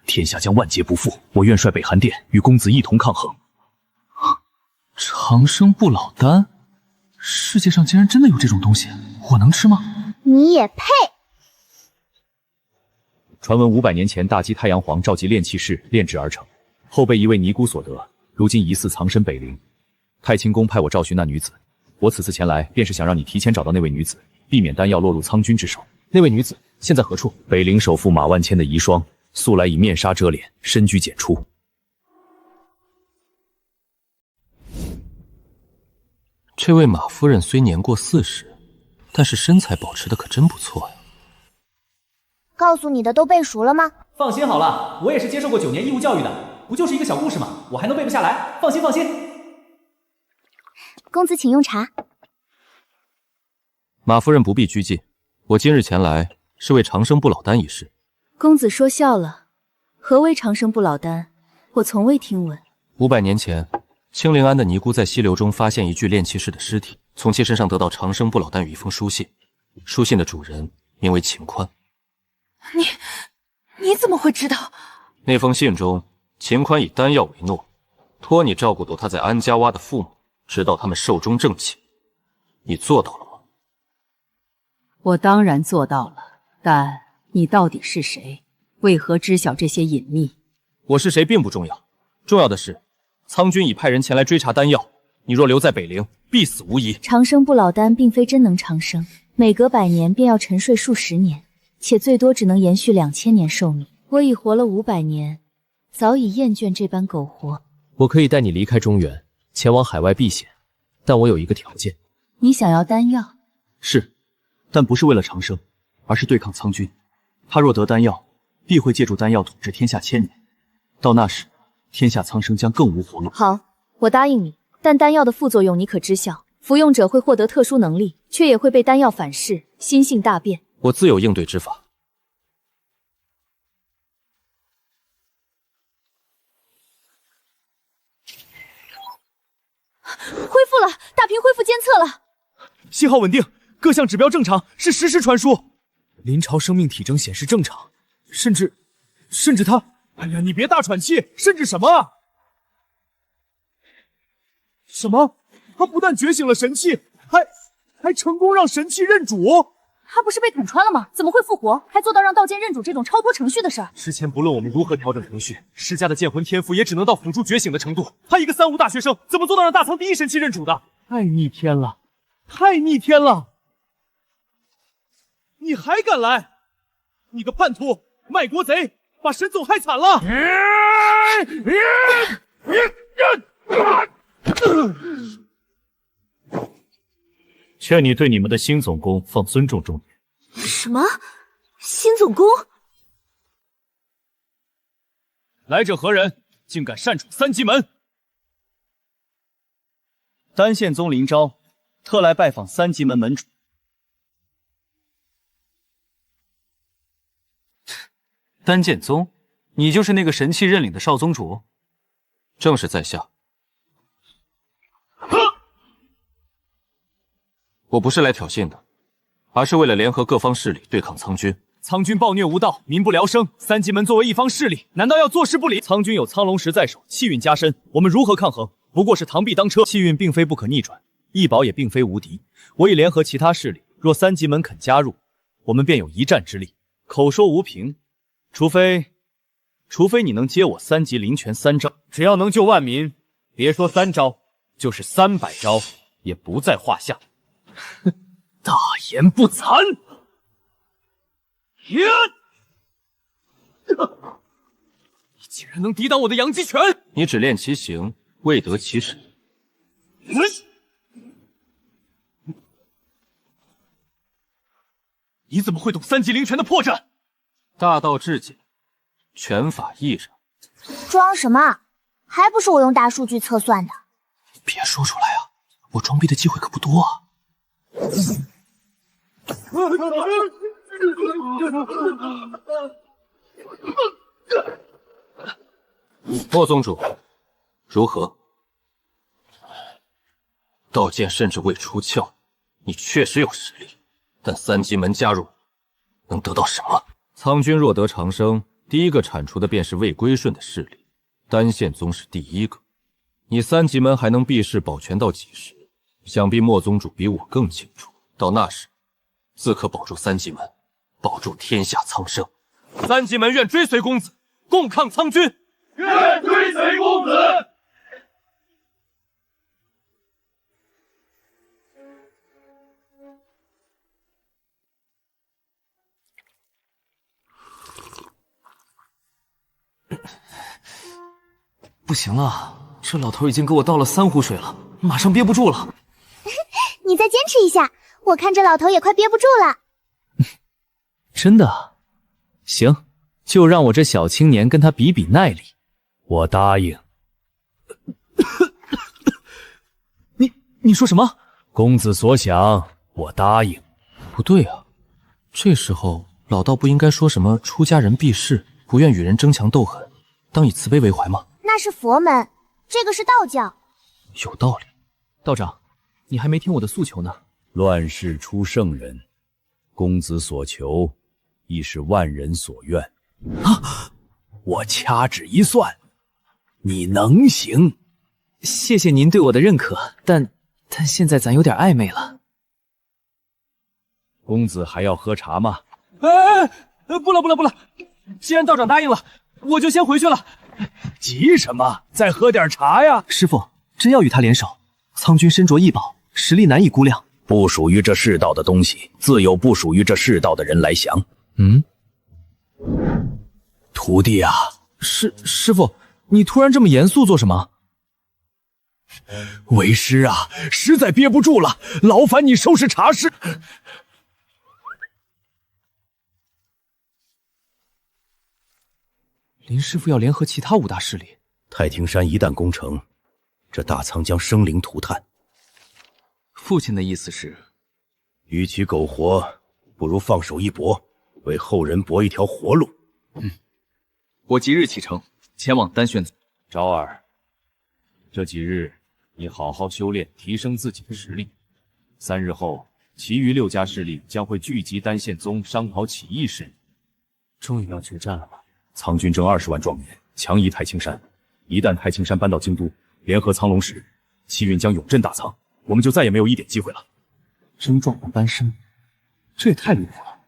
天下将万劫不复。我愿率北寒殿与公子一同抗衡。长生不老丹？世界上竟然真的有这种东西，我能吃吗？你也配！传闻500年前大姬太阳皇召集炼气士炼制而成，后被一位尼姑所得，如今疑似藏身北陵。太清宫派我召寻那女子，我此次前来便是想让你提前找到那位女子，避免丹药落入苍军之手。那位女子现在何处？北陵首富马万千的遗孀，素来以面纱遮脸，深居简出。这位马夫人虽年过40，但是身材保持的可真不错呀。告诉你的都背熟了吗？放心好了，我也是接受过9年义务教育的，不就是一个小故事吗？我还能背不下来？放心放心。公子请用茶。马夫人不必拘谨，我今日前来是为长生不老丹一事。公子说笑了，何为长生不老丹？我从未听闻。500年前，青灵庵的尼姑在溪流中发现一具炼气士的尸体，从其身上得到长生不老丹与一封书信，书信的主人名为秦宽。你怎么会知道？那封信中，秦宽以丹药为诺，托你照顾到他在安家洼的父母，直到他们寿终正寝。你做到了吗？我当然做到了，但你到底是谁？为何知晓这些隐秘？我是谁并不重要，重要的是，苍军已派人前来追查丹药，你若留在北陵，必死无疑。长生不老丹并非真能长生，每隔100年便要沉睡数十年，且最多只能延续2000年寿命。我已活了500年，早已厌倦这般苟活。我可以带你离开中原，前往海外避险，但我有一个条件。你想要丹药？是，但不是为了长生，而是对抗苍军。他若得丹药，必会借助丹药统治天下1000年，到那时，天下苍生将更无活路。好，我答应你，但丹药的副作用你可知晓？服用者会获得特殊能力，却也会被丹药反噬，心性大变。我自有应对之法。恢复了，大屏恢复监测了，信号稳定，各项指标正常，是实时传输。林朝生命体征显示正常，甚至他……哎呀，你别大喘气，甚至什么？什么？他不但觉醒了神器，还成功让神器认主。他不是被捅穿了吗？怎么会复活？还做到让道剑认主这种超脱程序的事儿？之前不论我们如何调整程序，施家的剑魂天赋也只能到辅助觉醒的程度。他一个3无大学生，怎么做到让大苍第一神器认主的？太逆天了，太逆天了！你还敢来？你个叛徒，卖国贼，把沈总害惨了！劝你对你们的新总攻放尊重重点。什么？新总攻？来者何人？竟敢擅闯3级门！丹宪宗林昭，特来拜访3级门门主。丹剑宗，你就是那个神器认领的少宗主？正是在下。我不是来挑衅的，而是为了联合各方势力对抗苍军。苍军暴虐无道，民不聊生。3级门作为一方势力，难道要坐视不理？苍军有苍龙石在手，气运加深，我们如何抗衡？不过是螳臂当车。气运并非不可逆转，异宝也并非无敌。我已联合其他势力，若3级门肯加入，我们便有一战之力。口说无凭，除非你能接我3级灵拳3招，只要能救万民，别说3招，就是300招也不在话下。大言不惭！你竟然能抵挡我的阳极拳！你只练其形，未得其实。你怎么会懂3级灵拳的破绽？大道至简，拳法亦然。装什么？还不是我用大数据测算的。别说出来啊，我装逼的机会可不多啊。莫宗主，如何？道剑甚至未出鞘，你确实有实力，但3级门加入，能得到什么？苍军若得长生，第一个铲除的便是未归顺的势力，丹宪宗是第一个。你3级门还能避世保全到几时？想必莫宗主比我更清楚。到那时，自可保住3级门，保住天下苍生。3级门愿追随公子，共抗苍军。愿追随公子。不行了，这老头已经给我倒了3壶水了，马上憋不住了。你再坚持一下，我看这老头也快憋不住了。真的？行，就让我这小青年跟他比比耐力。我答应。你说什么？公子所想，我答应。不对啊，这时候老道不应该说什么出家人避世，不愿与人争强斗狠，当以慈悲为怀吗？那是佛门，这个是道教。有道理。道长，你还没听我的诉求呢。乱世出圣人，公子所求，亦是万人所愿。啊！我掐指一算，你能行。谢谢您对我的认可，但现在咱有点暧昧了。公子还要喝茶吗？不了，既然道长答应了，我就先回去了。急什么？再喝点茶呀！师父，真要与他联手？苍君身着异宝，实力难以估量。不属于这世道的东西，自有不属于这世道的人来降。徒弟啊，师父，你突然这么严肃做什么？为师啊，实在憋不住了，劳烦你收拾茶室。林师傅要联合其他5大势力，太平山一旦攻城，这大仓将生灵涂炭。父亲的意思是，与其苟活，不如放手一搏，为后人搏一条活路。我即日启程，前往丹玄。昭儿，这几日你好好修炼，提升自己的实力。3日后，其余6家势力将会聚集丹宪宗，商讨起义事。终于要决战了吗？苍军征20万壮年，强移太清山。一旦太清山搬到京都，联合苍龙石，气运将永镇大仓，我们就再也没有一点机会了。征壮士搬山，这也太离谱了。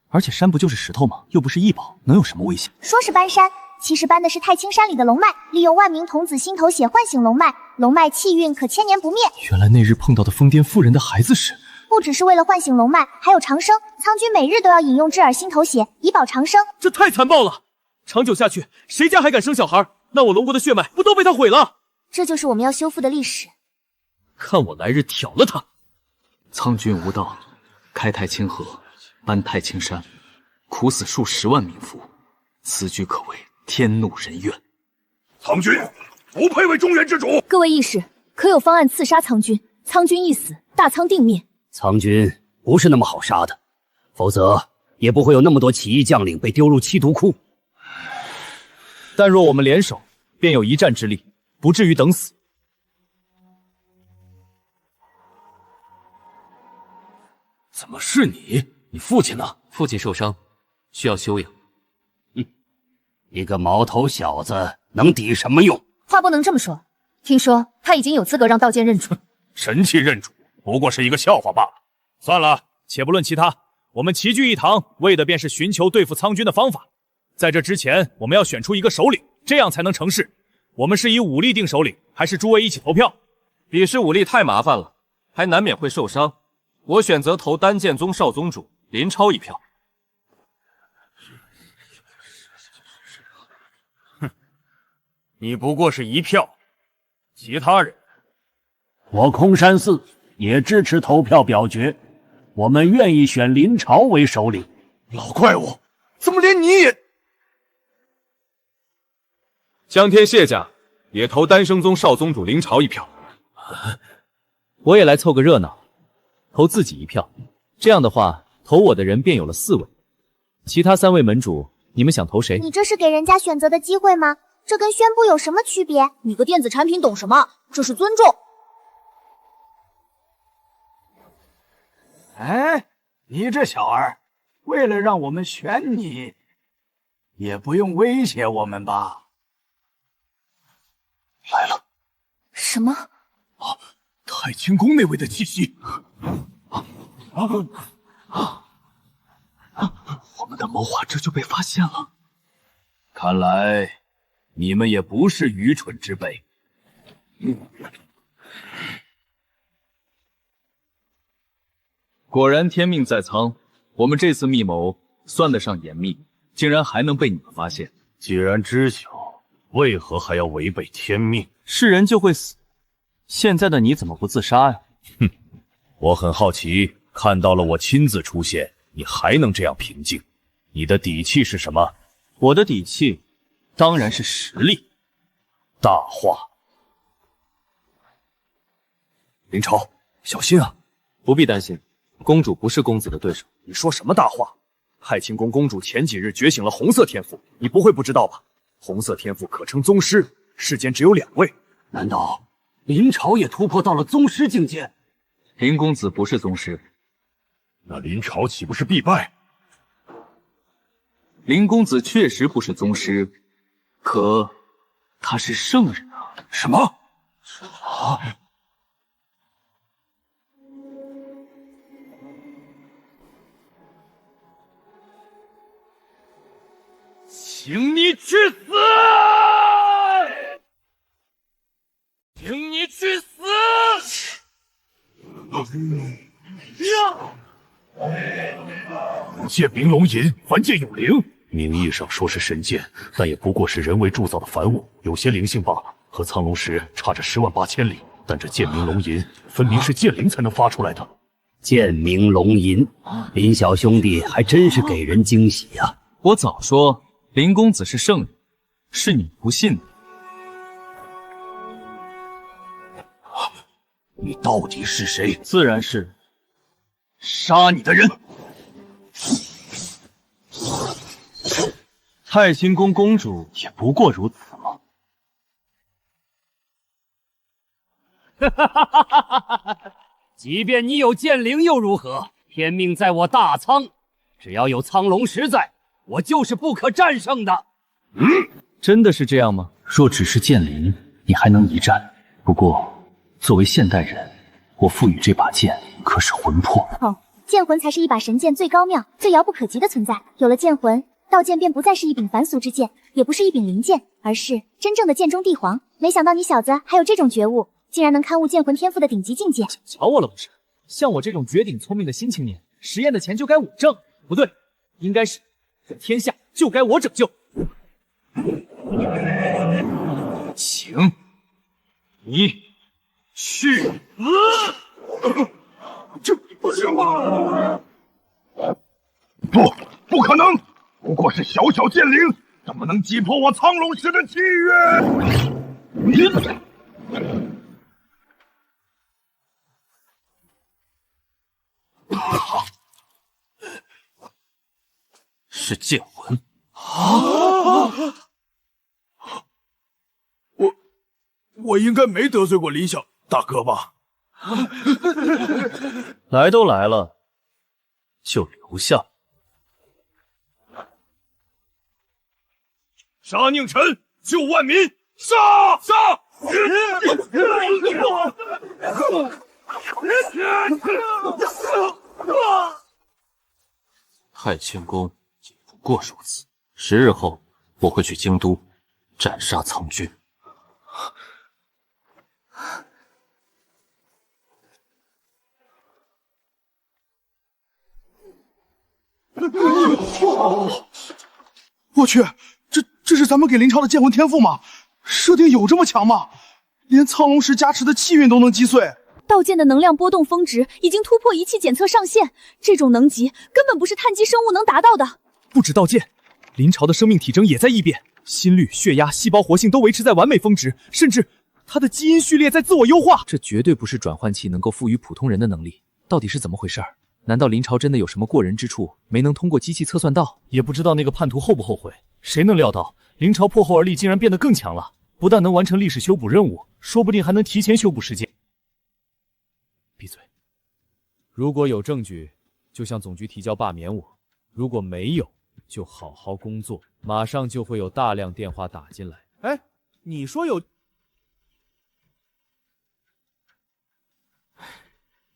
而且山不就是石头吗？又不是异宝，能有什么危险？说是搬山，其实搬的是太清山里的龙脉，利用万名童子心头血唤醒龙脉，龙脉气运可千年不灭。原来那日碰到的疯癫妇人的孩子是……不只是为了唤醒龙脉，还有长生。苍君每日都要饮用智耳心头血，以保长生。这太残暴了！长久下去，谁家还敢生小孩？那我龙国的血脉不都被他毁了？这就是我们要修复的历史。看我来日挑了他！苍君无道，开太清河，搬太清山，苦死数10万民夫，此举可谓天怒人怨。苍君不配为中原之主。各位义士，可有方案刺杀苍君？苍君一死，大仓定灭。苍君不是那么好杀的，否则也不会有那么多起义将领被丢入七毒窟。但若我们联手，便有一战之力，不至于等死。怎么是你？你父亲呢？父亲受伤，需要休养。一个毛头小子能抵什么用？话不能这么说，听说他已经有资格让道监认主。神器认主，不过是一个笑话罢了。算了，且不论其他，我们齐聚一堂，为的便是寻求对付苍军的方法。在这之前，我们要选出一个首领，这样才能成事。我们是以武力定首领，还是诸位一起投票？比试武力太麻烦了，还难免会受伤。我选择投丹剑宗少宗主林超一票。哼，你不过是一票，其他人，我空山寺也支持投票表决，我们愿意选林朝为首领。老怪物，怎么连你也？江天谢家也投丹生宗少宗主林朝一票。我也来凑个热闹，投自己一票。这样的话，投我的人便有了4位。其他3位门主，你们想投谁？你这是给人家选择的机会吗？这跟宣布有什么区别？你个电子产品懂什么？这是尊重。哎，你这小儿，为了让我们选你，也不用威胁我们吧？来了。什么？太清宫那位的气息。我们的谋划这就被发现了。看来你们也不是愚蠢之辈。果然天命在苍，我们这次密谋算得上严密，竟然还能被你们发现。既然知晓，为何还要违背天命？是人就会死，现在的你怎么不自杀呀？哼，我很好奇，看到了我亲自出现，你还能这样平静？你的底气是什么？我的底气当然是实力。大话。林朝，小心啊！不必担心，公主不是公子的对手。你说什么大话？太清宫公主前几日觉醒了红色天赋，你不会不知道吧？红色天赋可称宗师，世间只有2位。难道林朝也突破到了宗师境界？林公子不是宗师，那林朝岂不是必败？林公子确实不是宗师，可他是圣人啊！什么？请你去死！请你去死！剑鸣龙吟，凡剑有灵。名义上说是神剑，但也不过是人为铸造的凡物，有些灵性罢了。和苍龙石差着10万8千里，但这剑鸣龙吟分明是剑灵才能发出来的。剑鸣龙吟，林小兄弟还真是给人惊喜呀！我早说林公子是圣人，是你不信的。你到底是谁？自然是杀你的人。太清宫公主也不过如此吗？即便你有剑灵又如何？天命在我大苍，只要有苍龙石在，我就是不可战胜的。真的是这样吗？若只是剑灵，你还能一战。不过，作为现代人，我赋予这把剑可是魂魄。剑魂才是一把神剑最高妙、最遥不可及的存在。有了剑魂，道剑便不再是一柄凡俗之剑，也不是一柄灵剑，而是真正的剑中帝皇。没想到你小子还有这种觉悟，竟然能勘悟剑魂天赋的顶级境界。瞧我了不是？像我这种绝顶聪明的新青年，实验的钱就该我挣，不对，应该是这天下就该我拯救。请你去死！这不是吗？不可能！不过是小小剑灵，怎么能击破我苍龙石的契约？是剑魂啊！我应该没得罪过林小大哥吧？来都来了，就留下。杀宁臣，救万民！杀！太清宫也不过如此。10日后，我会去京都斩杀苍军。我去，这是咱们给林朝的剑魂天赋吗？设定有这么强吗？连苍龙石加持的气运都能击碎。道剑的能量波动峰值已经突破仪器检测上限，这种能级根本不是碳基生物能达到的。不止道剑，林朝的生命体征也在异变，心率、血压、细胞活性都维持在完美峰值，甚至他的基因序列在自我优化。这绝对不是转换器能够赋予普通人的能力，到底是怎么回事？难道林朝真的有什么过人之处，没能通过机器测算到？也不知道那个叛徒后不后悔。谁能料到林朝破后而立竟然变得更强了？不但能完成历史修补任务，说不定还能提前修补时间。闭嘴！如果有证据，就向总局提交罢免我；如果没有，就好好工作。马上就会有大量电话打进来。哎，你说有？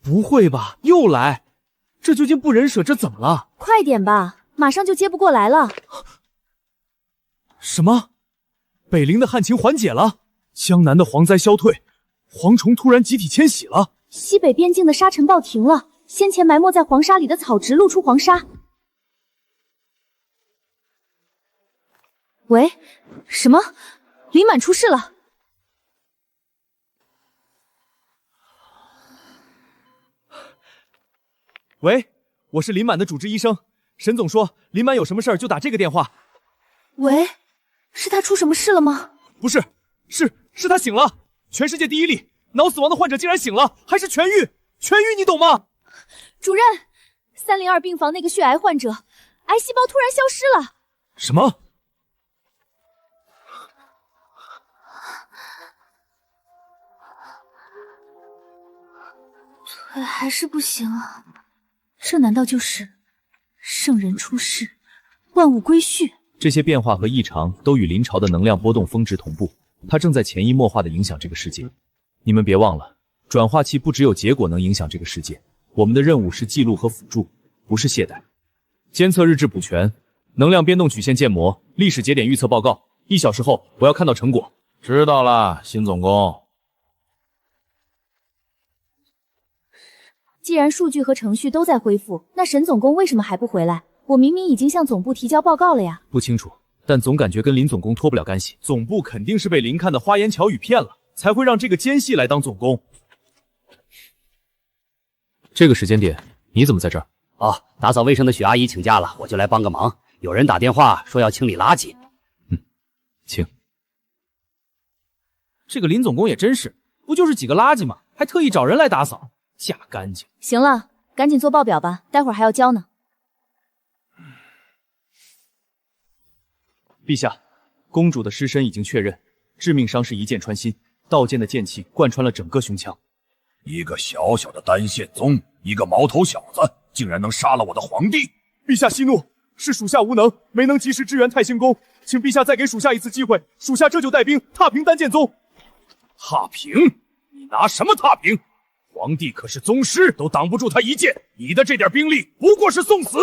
不会吧？又来？这究竟不忍舍，这怎么了？快点吧，马上就接不过来了。什么？北陵的旱情缓解了，江南的蝗灾消退，蝗虫突然集体迁徙了，西北边境的沙尘暴停了，先前埋没在黄沙里的草植露出黄沙。喂，什么？林满出事了？喂，我是林满的主治医生，沈总说林满有什么事儿就打这个电话。喂，是他出什么事了吗？不是，是他醒了，全世界第一例脑死亡的患者竟然醒了，还是痊愈，你懂吗？主任，302病房那个血癌患者，癌细胞突然消失了。什么？腿还是不行啊，这难道就是圣人出世，万物归序？这些变化和异常都与临朝的能量波动峰值同步，它正在潜移默化地影响这个世界。你们别忘了，转化器不只有结果能影响这个世界，我们的任务是记录和辅助，不是懈怠。监测日志补全，能量变动曲线建模，历史节点预测报告。1小时后我要看到成果。知道了，辛总工。既然数据和程序都在恢复，那沈总工为什么还不回来？我明明已经向总部提交报告了呀。不清楚，但总感觉跟林总工脱不了干系。总部肯定是被林看的花言巧语骗了，才会让这个奸细来当总工。这个时间点你怎么在这儿？哦，打扫卫生的许阿姨请假了，我就来帮个忙。有人打电话说要清理垃圾。请。这个林总工也真是，不就是几个垃圾吗？还特意找人来打扫，假干净。行了，赶紧做报表吧，待会儿还要交呢。陛下，公主的尸身已经确认，致命伤是一箭穿心，道剑的剑气贯穿了整个胸腔。一个小小的单线宗，一个毛头小子，竟然能杀了我的皇帝！陛下息怒，是属下无能，没能及时支援太清宫，请陛下再给属下一次机会，属下这就带兵踏平单剑宗。踏平？你拿什么踏平？皇帝可是宗师，都挡不住他一剑，你的这点兵力不过是送死。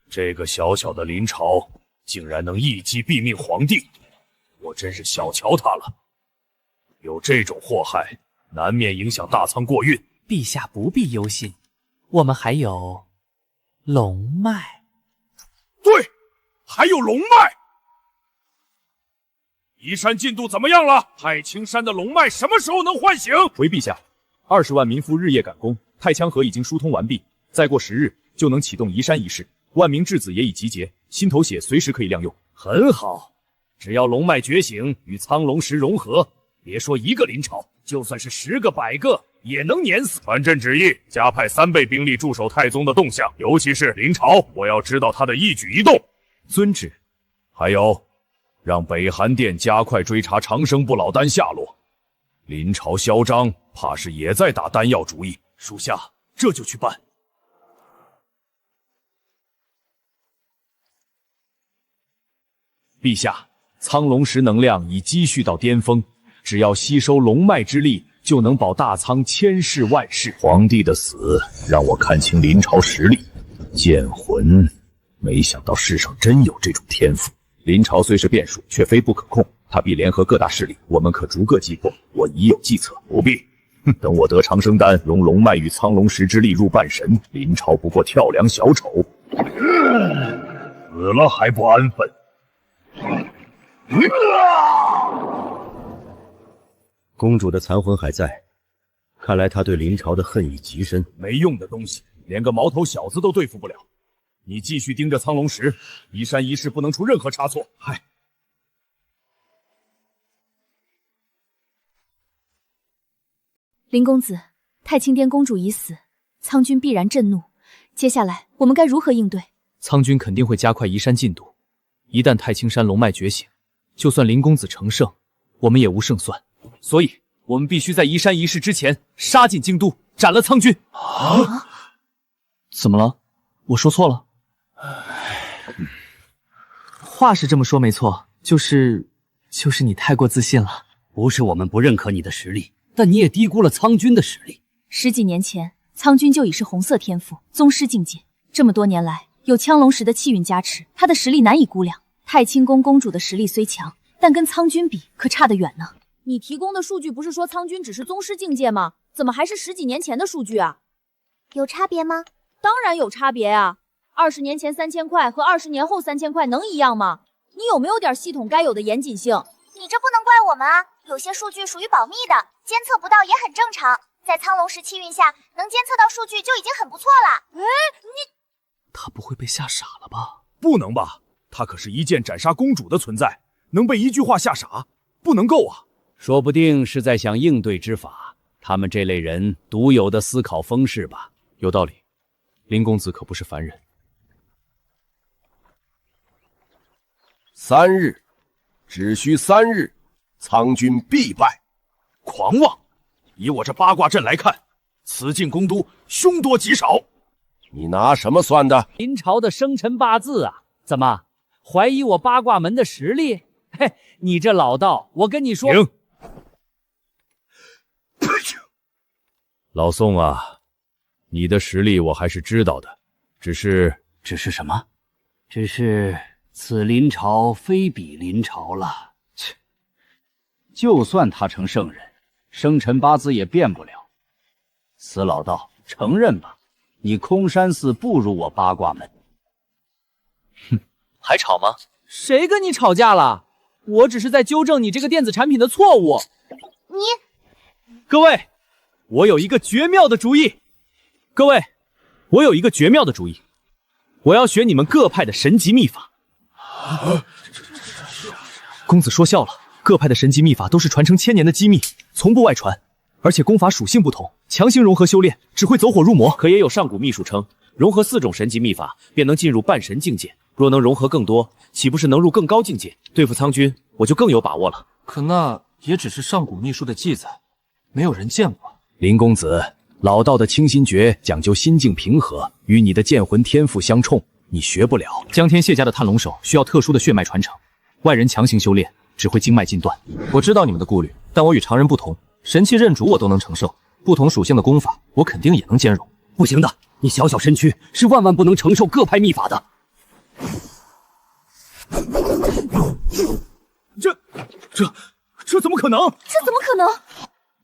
这个小小的林朝，竟然能一击毙命皇帝，我真是小瞧他了。有这种祸害，难免影响大仓过运。陛下不必忧心，我们还有龙脉。对，还有龙脉。移山进度怎么样了？太清山的龙脉什么时候能唤醒？回陛下，20万民夫日夜赶工，太羌河已经疏通完毕，再过10日就能启动移山仪式。万名质子也已集结，心头血随时可以亮用。很好，只要龙脉觉醒与苍龙石融合，别说一个林朝，就算是10个100个也能碾死。传朕旨意，加派3倍兵力驻守太宗的动向，尤其是林朝，我要知道他的一举一动。遵旨。还有，让北韩殿加快追查长生不老丹下落。林朝嚣张，怕是也在打丹药主意。属下这就去办。陛下，苍龙石能量已积蓄到巅峰，只要吸收龙脉之力，就能保大仓千世万世。皇帝的死让我看清林朝实力，剑魂，没想到世上真有这种天赋。林朝虽是变数，却非不可控。他必联合各大势力，我们可逐个击破。我已有计策。不必，等我得长生丹，融龙脉与苍龙石之力入半神，林朝不过跳梁小丑。死了还不安分！公主的残魂还在，看来她对林朝的恨意极深。没用的东西，连个毛头小子都对付不了。你继续盯着苍龙石，移山仪式不能出任何差错。嗨，林公子，太清殿公主已死，苍君必然震怒。接下来我们该如何应对？苍君肯定会加快移山进度。一旦太清山龙脉觉醒，就算林公子成圣，我们也无胜算。所以，我们必须在移山仪式之前杀进京都，斩了苍君。啊？怎么了？我说错了？话是这么说没错，就是你太过自信了。不是我们不认可你的实力，但你也低估了苍君的实力。10几年前，苍君就已是红色天赋，宗师境界。这么多年来，有羌龙石的气运加持，他的实力难以估量。太清宫公主的实力虽强，但跟苍君比，可差得远呢。你提供的数据不是说苍君只是宗师境界吗？怎么还是10几年前的数据啊？有差别吗？当然有差别啊！20年前3000块和20年后3000块能一样吗？你有没有点系统该有的严谨性？你这不能怪我们啊，有些数据属于保密的，监测不到也很正常。在苍龙石气运下，能监测到数据就已经很不错了。他不会被吓傻了吧？不能吧？他可是一剑斩杀公主的存在，能被一句话吓傻？不能够啊！说不定是在想应对之法，他们这类人独有的思考方式吧。有道理，林公子可不是凡人。3日，只需3日，苍军必败。狂妄！以我这八卦阵来看，此进攻都凶多吉少。你拿什么算的？林朝的生辰八字啊？怎么怀疑我八卦门的实力？嘿，你这老道，我跟你说。停！老宋啊，你的实力我还是知道的，只是什么？只是此林朝非彼林朝了。切，就算他成圣人，生辰八字也变不了。死老道，承认吧，你空山寺不如我八卦门。哼，还吵吗？谁跟你吵架了？我只是在纠正你这个电子产品的错误。各位，我有一个绝妙的主意。我要学你们各派的神级秘法。公子说笑了，各派的神级秘法都是传承1000年的机密，从不外传，而且功法属性不同，强行融合修炼只会走火入魔。可也有上古秘术称，融合4种神级秘法便能进入半神境界，若能融合更多，岂不是能入更高境界？对付苍军，我就更有把握了。可那也只是上古秘术的记载，没有人见过。林公子，老道的清心诀讲究心境平和，与你的剑魂天赋相冲，你学不了。江天谢家的探龙手需要特殊的血脉传承，外人强行修炼只会经脉尽断。我知道你们的顾虑，但我与常人不同，神器认主我都能承受，不同属性的功法我肯定也能兼容。不行的，你小小身躯是万万不能承受各派秘法的。这怎么可能？这怎么可能？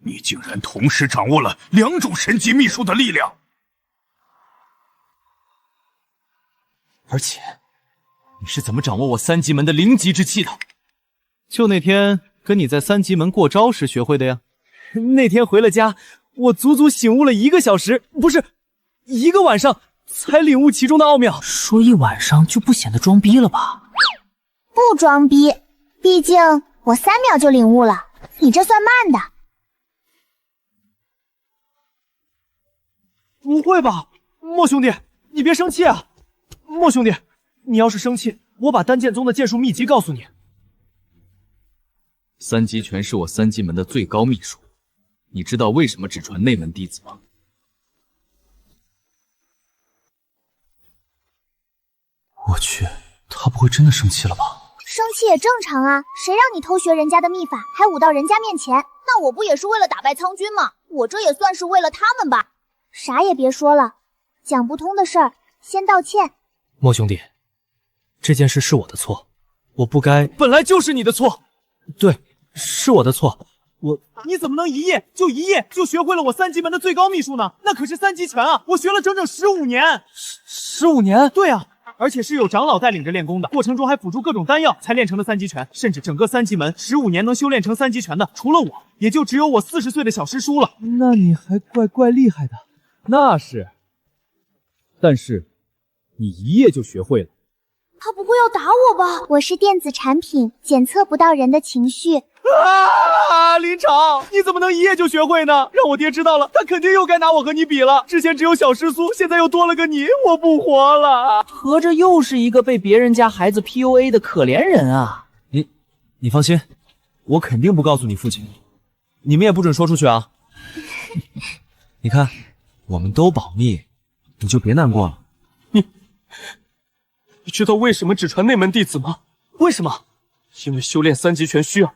你竟然同时掌握了2种神级秘术的力量，而且你是怎么掌握我3级门的灵级之气的？就那天跟你在3级门过招时学会的呀。那天回了家，我足足醒悟了1个小时，不是1个晚上，才领悟其中的奥妙。说1晚上就不显得装逼了吧？不装逼，毕竟我3秒就领悟了，你这算慢的。不会吧，莫兄弟，你别生气啊！莫兄弟，你要是生气，我把丹剑宗的剑术秘籍告诉你。3级拳是我3级门的最高秘术，你知道为什么只传内门弟子吗？我去，他不会真的生气了吧？生气也正常啊，谁让你偷学人家的秘法，还舞到人家面前？那我不也是为了打败苍军吗？我这也算是为了他们吧。啥也别说了，讲不通的事儿先道歉。莫兄弟，这件事是我的错，我不该……本来就是你的错。对，是我的错。你怎么能一夜就学会了我3级门的最高秘术呢？那可是3级拳啊！我学了整整15年。15年？对啊，而且是有长老带领着练功的，过程中还辅助各种丹药才练成了3级拳，甚至整个3级门15年能修炼成3级拳的，除了我，也就只有我40岁的小师叔了。那你还怪厉害的。那是，但是你一夜就学会了。他不会要打我吧？我是电子产品，检测不到人的情绪。啊！林朝，你怎么能一夜就学会呢？让我爹知道了，他肯定又该拿我和你比了。之前只有小师叔，现在又多了个你，我不活了。合着又是一个被别人家孩子 PUA 的可怜人啊！你放心，我肯定不告诉你父亲，你们也不准说出去啊。你看，我们都保密，你就别难过了。你知道为什么只传内门弟子吗？为什么？因为修炼3级拳需要。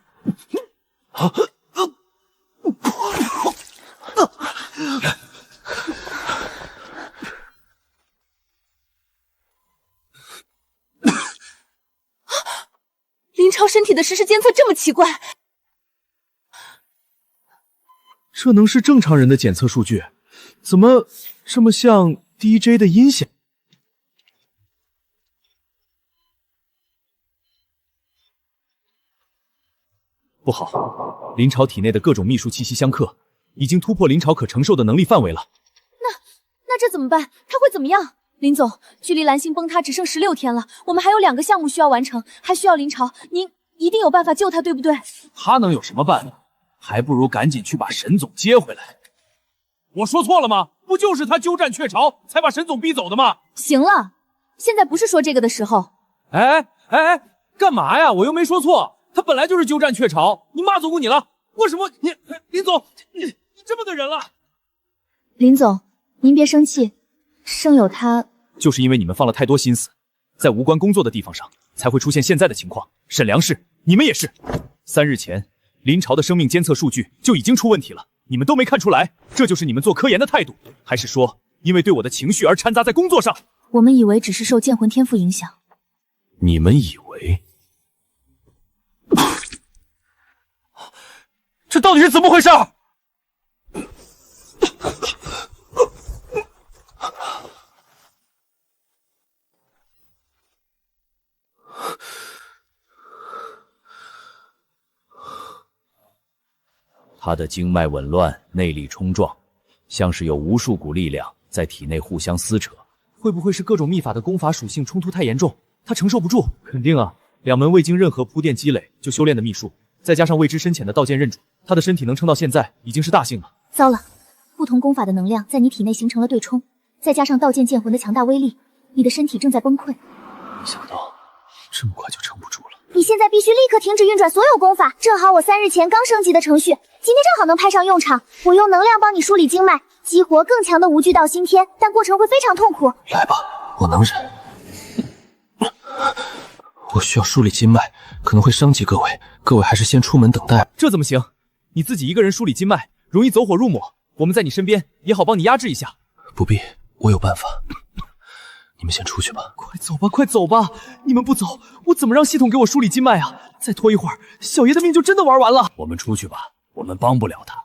林超身体的实时监测这么奇怪，这能是正常人的检测数据？怎么这么像 DJ 的音响？不好，林朝体内的各种秘术气息相克，已经突破林朝可承受的能力范围了。那这怎么办？他会怎么样？林总，距离蓝星崩塌只剩16天了，我们还有2个项目需要完成，还需要林朝，您一定有办法救他，对不对？他能有什么办法？还不如赶紧去把沈总接回来。我说错了吗？不就是他鸠占鹊巢，才把沈总逼走的吗？行了，现在不是说这个的时候。干嘛呀？我又没说错，他本来就是鸠占鹊巢。你妈总顾你了，为什么你林总你这么个人了？林总，您别生气，盛友他就是因为你们放了太多心思，在无关工作的地方上，才会出现现在的情况。沈良氏，你们也是。3日前，林朝的生命监测数据就已经出问题了，你们都没看出来，这就是你们做科研的态度？还是说，因为对我的情绪而掺杂在工作上？我们以为只是受剑魂天赋影响。你们以为？这到底是怎么回事？他的经脉紊乱，内力冲撞，像是有无数股力量在体内互相撕扯。会不会是各种秘法的功法属性冲突太严重，他承受不住？肯定啊，2门未经任何铺垫积累就修炼的秘术，再加上未知深浅的道剑认主，他的身体能撑到现在已经是大幸了。糟了，不同功法的能量在你体内形成了对冲，再加上道剑剑魂的强大威力，你的身体正在崩溃。没想到这么快就撑不住了。你现在必须立刻停止运转所有功法，正好我3日前刚升级的程序，今天正好能派上用场。我用能量帮你梳理经脉，激活更强的无惧道心天，但过程会非常痛苦。来吧，我能忍。我需要梳理经脉，可能会伤及各位，各位还是先出门等待。这怎么行？你自己一个人梳理经脉，容易走火入魔。我们在你身边，也好帮你压制一下。不必，我有办法。你们先出去吧。快走吧，快走吧！你们不走，我怎么让系统给我梳理经脉啊？再拖一会儿，小爷的命就真的玩完了。我们出去吧，我们帮不了他。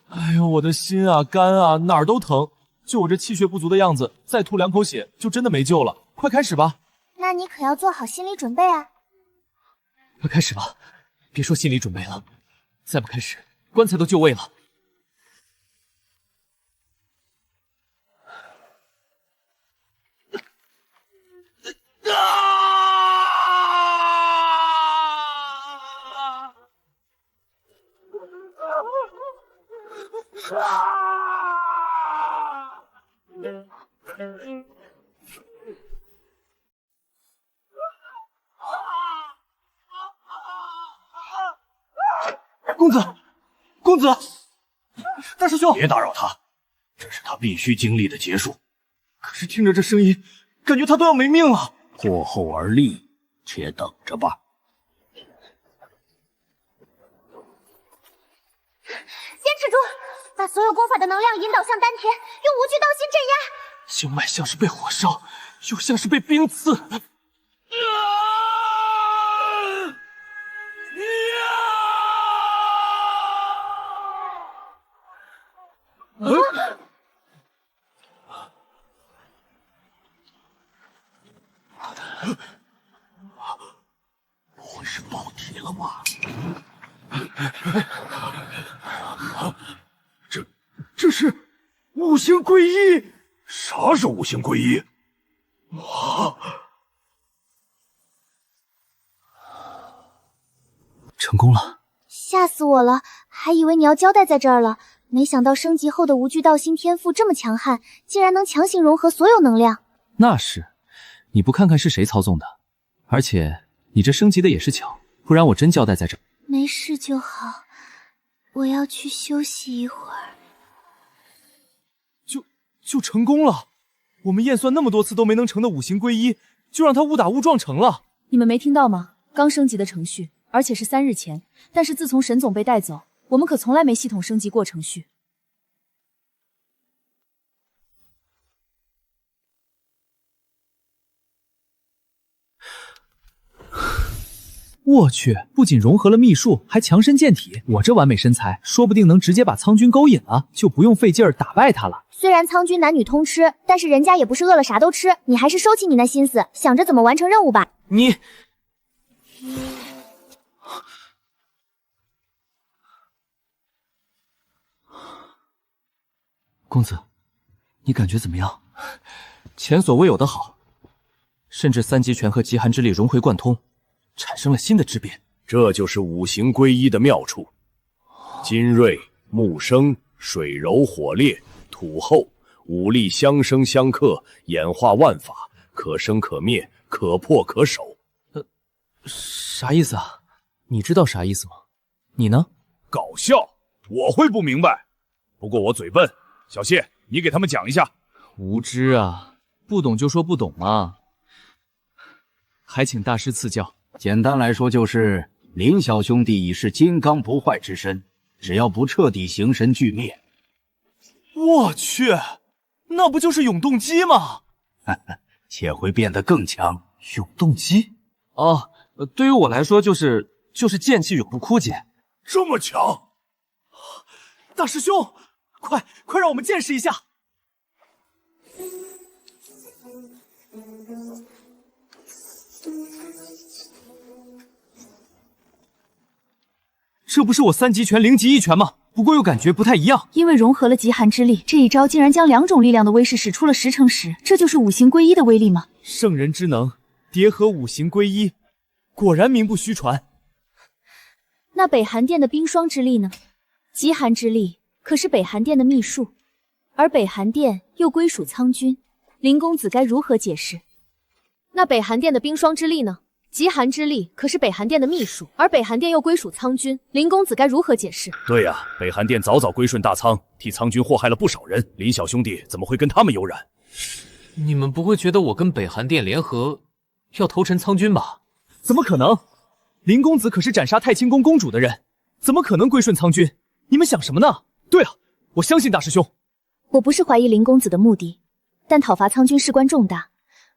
哎呦，我的心啊，肝啊，哪儿都疼。就我这气血不足的样子，再吐2口血就真的没救了。快开始吧。那你可要做好心理准备啊！快开始吧，别说心理准备了，再不开始，棺材都就位了。公子，公子，大师兄，别打扰他，这是他必须经历的结束。可是听着这声音，感觉他都要没命了。过后而立，且等着吧。坚持住，把所有功法的能量引导向丹田，用无惧道心镇压。经脉像是被火烧，又像是被冰刺。不会是爆体了吧？这是五行归一。啥是五行归一？成功了！吓死我了，还以为你要交代在这儿了，没想到升级后的无惧道心天赋这么强悍，竟然能强行融合所有能量。那是，你不看看是谁操纵的？而且你这升级的也是巧，不然我真交代在这儿。没事就好，我要去休息一会儿。就成功了！我们验算那么多次都没能成的五行归一，就让他误打误撞成了。你们没听到吗？刚升级的程序，而且是3日前。但是自从沈总被带走，我们可从来没系统升级过程序。我去，不仅融合了秘术，还强身健体。我这完美身材，说不定能直接把苍君勾引了，就不用费劲儿打败他了。虽然苍君男女通吃，但是人家也不是饿了啥都吃，你还是收起你那心思，想着怎么完成任务吧。你，公子，你感觉怎么样？前所未有的好，甚至3级拳和极寒之力融会贯通，产生了新的质变。这就是五行归一的妙处。金锐、木生、水柔、火烈、土厚武力相生相克，演化万法，可生可灭，可破可守。啥意思啊？你知道啥意思吗？你呢？搞笑，我会不明白。不过我嘴笨，小谢，你给他们讲一下。无知啊，不懂就说不懂嘛。还请大师赐教。简单来说就是林小兄弟已是金刚不坏之身，只要不彻底形神俱灭。我去，那不就是永动机吗？且会变得更强。永动机？哦，对于我来说就是剑气永不枯竭。这么强！大师兄，快让我们见识一下！这不是我3级拳0级一拳吗？不过又感觉不太一样。因为融合了极寒之力，这一招竟然将2种力量的威势使出了10乘10，这就是五行归一的威力吗？圣人之能，叠合五行归一，果然名不虚传。那北寒殿的冰霜之力呢？极寒之力可是北寒殿的秘术，而北寒殿又归属苍君，林公子该如何解释？那北寒殿的冰霜之力呢？极寒之力可是北寒殿的秘术，而北寒殿又归属苍君，林公子该如何解释？对呀，北寒殿早早归顺大苍，替苍君祸害了不少人，林小兄弟怎么会跟他们有染？你们不会觉得我跟北寒殿联合要投诚苍君吧？怎么可能？林公子可是斩杀太清宫公主的人，怎么可能归顺苍君？你们想什么呢？对了，我相信大师兄。我不是怀疑林公子的目的，但讨伐苍君事关重大，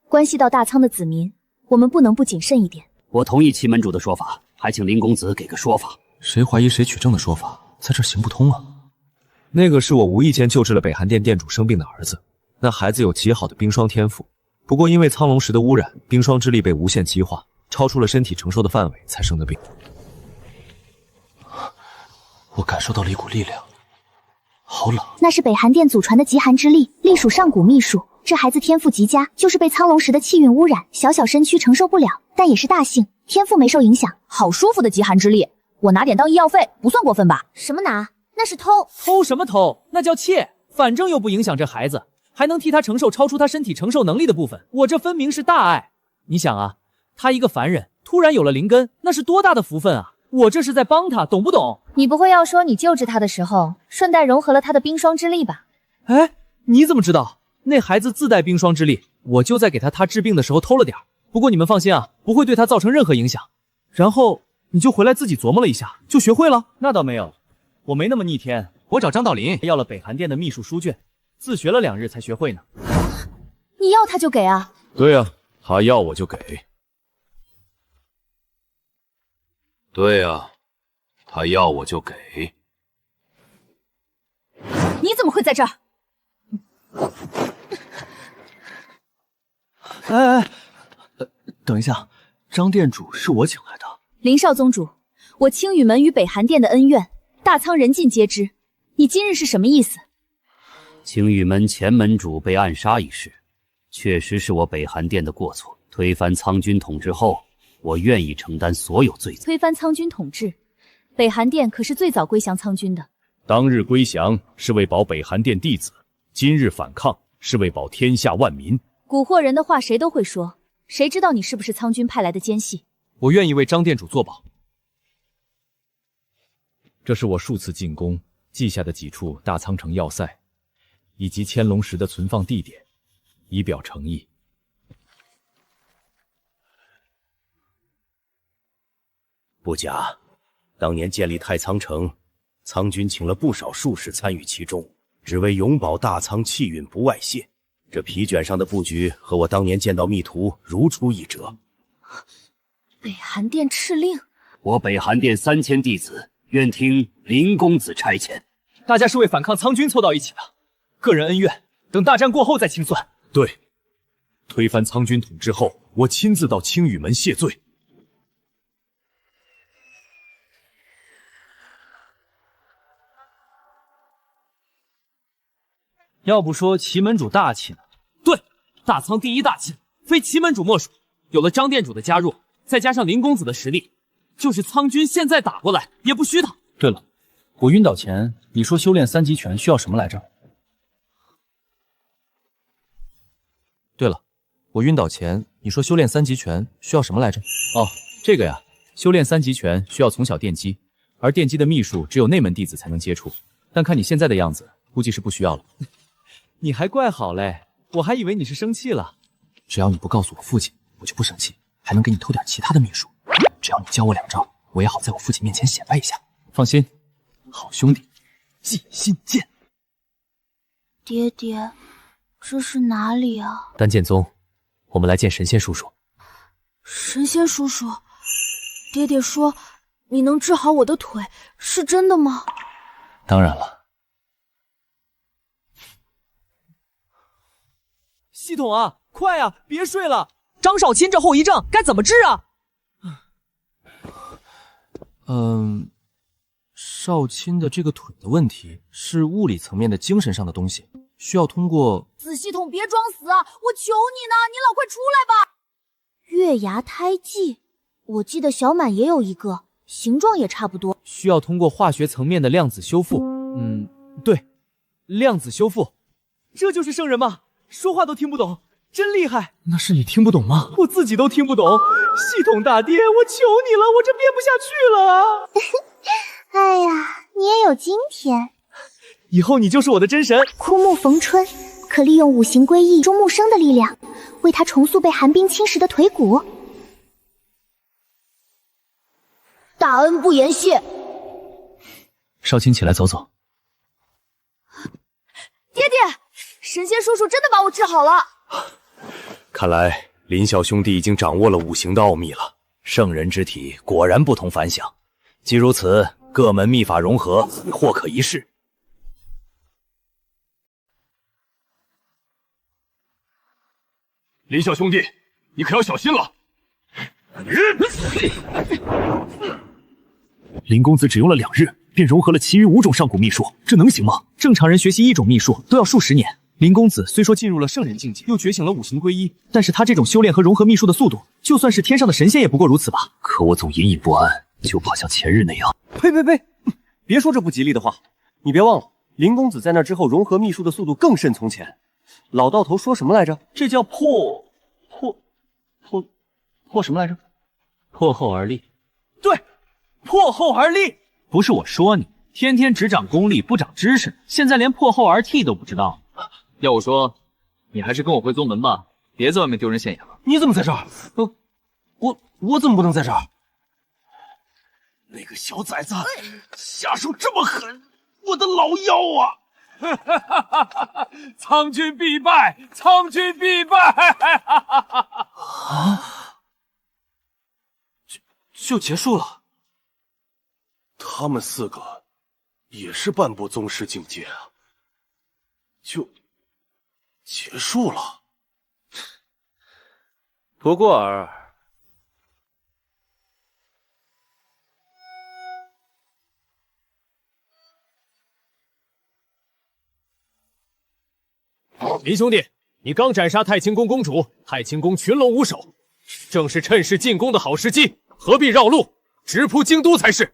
关系到大苍的子民，我们不能不谨慎一点。我同意祁门主的说法，还请林公子给个说法。谁怀疑谁取证的说法，在这行不通啊。那个是我无意间救治了北寒殿殿主生病的儿子，那孩子有极好的冰霜天赋，不过因为苍龙石的污染，冰霜之力被无限激化，超出了身体承受的范围，才生的病。我感受到了一股力量，好冷。那是北寒殿祖传的极寒之力，隶属上古秘术。这孩子天赋极佳，就是被苍龙石的气运污染，小小身躯承受不了，但也是大幸，天赋没受影响。好舒服的极寒之力，我拿点当医药费，不算过分吧？什么拿？那是偷。偷什么偷？那叫窃，反正又不影响这孩子，还能替他承受超出他身体承受能力的部分，我这分明是大爱。你想啊，他一个凡人突然有了灵根，那是多大的福分啊！我这是在帮他，懂不懂？你不会要说你救治他的时候，顺带融合了他的冰霜之力吧？哎，你怎么知道？那孩子自带冰霜之力，我就在给他治病的时候偷了点。不过你们放心啊，不会对他造成任何影响。然后你就回来自己琢磨了一下，就学会了？那倒没有，我没那么逆天。我找张道林要了北寒殿的秘术书卷，自学了2日才学会呢。你要他就给啊？对啊，他要我就给。对啊，他要我就给。你怎么会在这儿？哎，等一下，张殿主是我请来的。林少宗主，我青羽门与北寒殿的恩怨，大苍人尽皆知。你今日是什么意思？青羽门前门主被暗杀一事，确实是我北寒殿的过错。推翻苍君统治后，我愿意承担所有罪责。推翻苍君统治，北寒殿可是最早归降苍君的。当日归降是为保北寒殿弟子，今日反抗是为保天下万民。蛊惑人的话谁都会说，谁知道你是不是苍君派来的奸细？我愿意为张殿主作保。这是我数次进宫记下的几处大苍城要塞，以及千龙石的存放地点，以表诚意。不假，当年建立太仓城，苍军请了不少术士参与其中，只为永保大苍气运不外泄。这皮卷上的布局和我当年见到密图如出一辙。北寒殿敕令，我北寒殿3000弟子愿听林公子差遣。大家是为反抗苍军凑到一起的，个人恩怨等大战过后再清算。对，推翻苍军统治后，我亲自到青羽门谢罪。要不说祁门主大气呢？对，大苍第一大气，非祁门主莫属。有了张殿主的加入，再加上林公子的实力，就是苍军现在打过来也不虚他。对了，我晕倒前你说修炼3级拳需要什么来着？对了，我晕倒前你说修炼3级拳需要什么来着？哦，这个呀，修炼3级拳需要从小奠基，而奠基的秘术只有内门弟子才能接触。但看你现在的样子，估计是不需要了。你还怪好嘞，我还以为你是生气了。只要你不告诉我父亲，我就不生气，还能给你偷点其他的秘术。只要你教我2招，我也好在我父亲面前显摆一下。放心，好兄弟，记心剑。爹爹，这是哪里啊？丹剑宗，我们来见神仙叔叔。神仙叔叔，爹爹说你能治好我的腿，是真的吗？当然了。系统啊，快啊，别睡了！张少钦这后遗症该怎么治啊？少卿的这个腿的问题是物理层面的精神上的东西，需要通过……子系统别装死啊！我求你呢，你老快出来吧！月牙胎记，我记得小满也有一个，形状也差不多。需要通过化学层面的量子修复。对，量子修复，这就是圣人吗？说话都听不懂，真厉害！那是你听不懂吗？我自己都听不懂。系统大爹，我求你了，我这编不下去了。哎呀，你也有今天。以后你就是我的真神。枯木逢春，可利用5行归一中木生的力量，为他重塑被寒冰侵蚀的腿骨。大恩不言谢。少卿，起来走走。爹爹，神仙叔叔真的把我治好了。看来林小兄弟已经掌握了5行的奥秘了。圣人之体果然不同凡响。既如此，各门秘法融合，或可一试。林小兄弟，你可要小心了。林公子只用了2日，便融合了其余5种上古秘术，这能行吗？正常人学习1种秘术都要数10年。林公子虽说进入了圣人境界，又觉醒了5行归一，但是他这种修炼和融合秘术的速度，就算是天上的神仙也不过如此吧。可我总隐隐不安，就怕像前日那样。呸！别说这不吉利的话。你别忘了，林公子在那之后融合秘术的速度更甚从前。老道头说什么来着？这叫破什么来着？破后而立。对，破后而立。不是我说你，天天只长功力不长知识，现在连破后而替都不知道。要我说，你还是跟我回宗门吧，别在外面丢人现眼了。你怎么在这儿？我怎么不能在这儿？那个小崽子下手这么狠，我的老腰啊！苍军必败，苍军必败！就结束了？他们4个也是半步宗师境界啊，就结束了。不过儿，林兄弟，你刚斩杀太清宫公主，太清宫群龙无首，正是趁势进攻的好时机，何必绕路，直扑京都才是。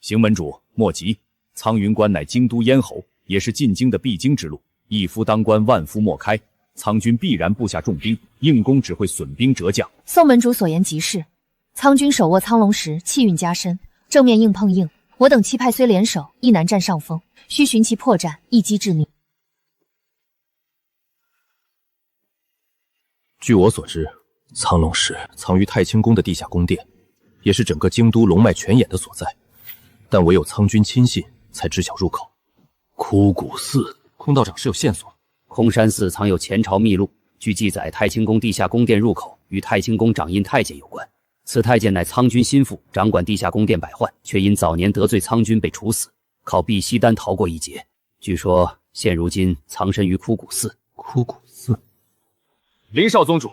邢门主莫急，苍云关乃京都咽喉，也是进京的必经之路。一夫当关，万夫莫开，苍军必然布下重兵，硬攻只会损兵折将。宋门主所言极是，苍军手握苍龙石，气运加深，正面硬碰硬。我等7派虽联手，亦难占上风，需寻其破绽，一击致命。据我所知，苍龙石藏于太清宫的地下宫殿，也是整个京都龙脉泉眼的所在，但唯有苍军亲信才知晓入口。枯骨寺，空道长是有线索。空山寺藏有前朝秘录，据记载，太清宫地下宫殿入口与太清宫掌印太监有关。此太监乃苍军心腹，掌管地下宫殿百患，却因早年得罪苍军被处死，靠碧溪丹逃过一劫。据说现如今藏身于枯骨寺。枯骨寺，林少宗主，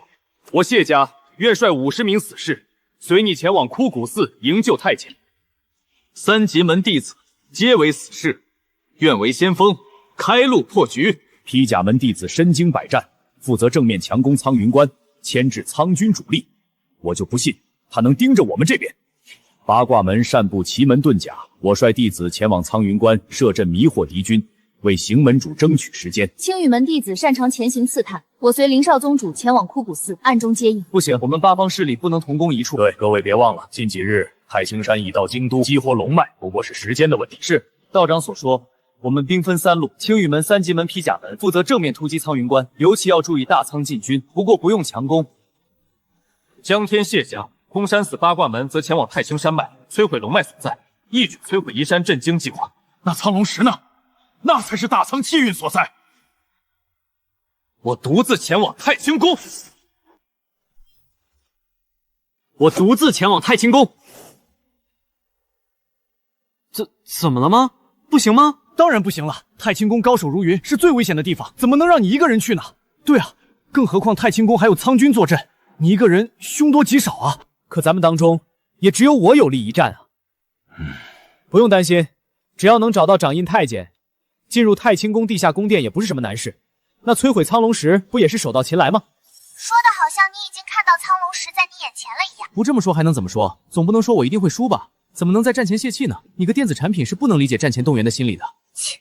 我谢家愿率50名死士，随你前往枯骨寺营救太监。3级门弟子皆为死士，愿为先锋，开路破局。披甲门弟子身经百战，负责正面强攻苍云关，牵制苍军主力。我就不信他能盯着我们这边。八卦门善布奇门遁甲，我率弟子前往苍云关，设阵迷惑敌军，为行门主争取时间。青羽门弟子擅长前行刺探，我随林少宗主前往枯谷寺，暗中接应。不行，我们八方势力不能同攻一处。对，各位别忘了，近几日太清山已到京都，激活龙脉不过是时间的问题。是道长所说，我们兵分3路，青羽门、3级门、披甲门负责正面突击苍云关，尤其要注意大仓进军，不过不用强攻。江天谢将，空山寺八卦门则前往太清山脉，摧毁龙脉所在，一举摧毁移山震惊计划。那苍龙石呢？那才是大仓气运所在。我独自前往太清宫。我独自前往太清宫。怎么了吗？不行吗？当然不行了！太清宫高手如云，是最危险的地方，怎么能让你一个人去呢？对啊，更何况太清宫还有苍军坐镇，你一个人凶多吉少啊！可咱们当中也只有我有力一战啊！不用担心，只要能找到掌印太监，进入太清宫地下宫殿也不是什么难事。那摧毁苍龙石不也是手到擒来吗？说的好像你已经看到苍龙石在你眼前了一样。不这么说还能怎么说？总不能说我一定会输吧？怎么能在战前泄气呢？你个电子产品是不能理解战前动员的心理的。切！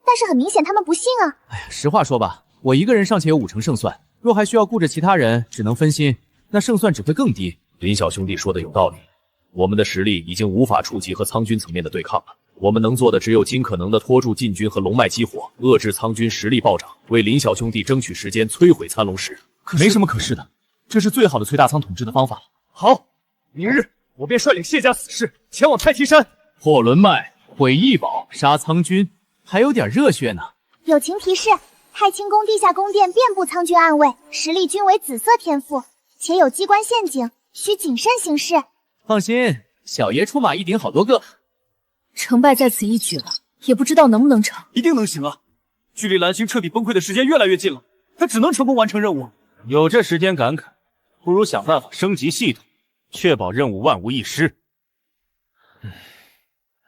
但是很明显他们不信啊。哎呀，实话说吧，我一个人尚且有50%胜算，若还需要顾着其他人，只能分心，那胜算只会更低。林小兄弟说的有道理，我们的实力已经无法触及和苍军层面的对抗了。我们能做的只有尽可能的拖住禁军和龙脉激活，遏制苍军实力暴涨，为林小兄弟争取时间，摧毁苍龙石。没什么可是的，这是最好的崔大仓统治的方法。好，明日我便率领谢家死士前往太提山，破轮脉，毁异宝，杀苍军，还有点热血呢。友情提示：太清宫地下宫殿遍布苍军暗卫，实力均为紫色天赋，且有机关陷阱，需谨慎行事。放心，小爷出马一顶好多个。成败在此一举了，也不知道能不能成。一定能行啊！距离蓝星彻底崩溃的时间越来越近了，他只能成功完成任务。有这时间感慨，不如想办法升级系统，确保任务万无一失。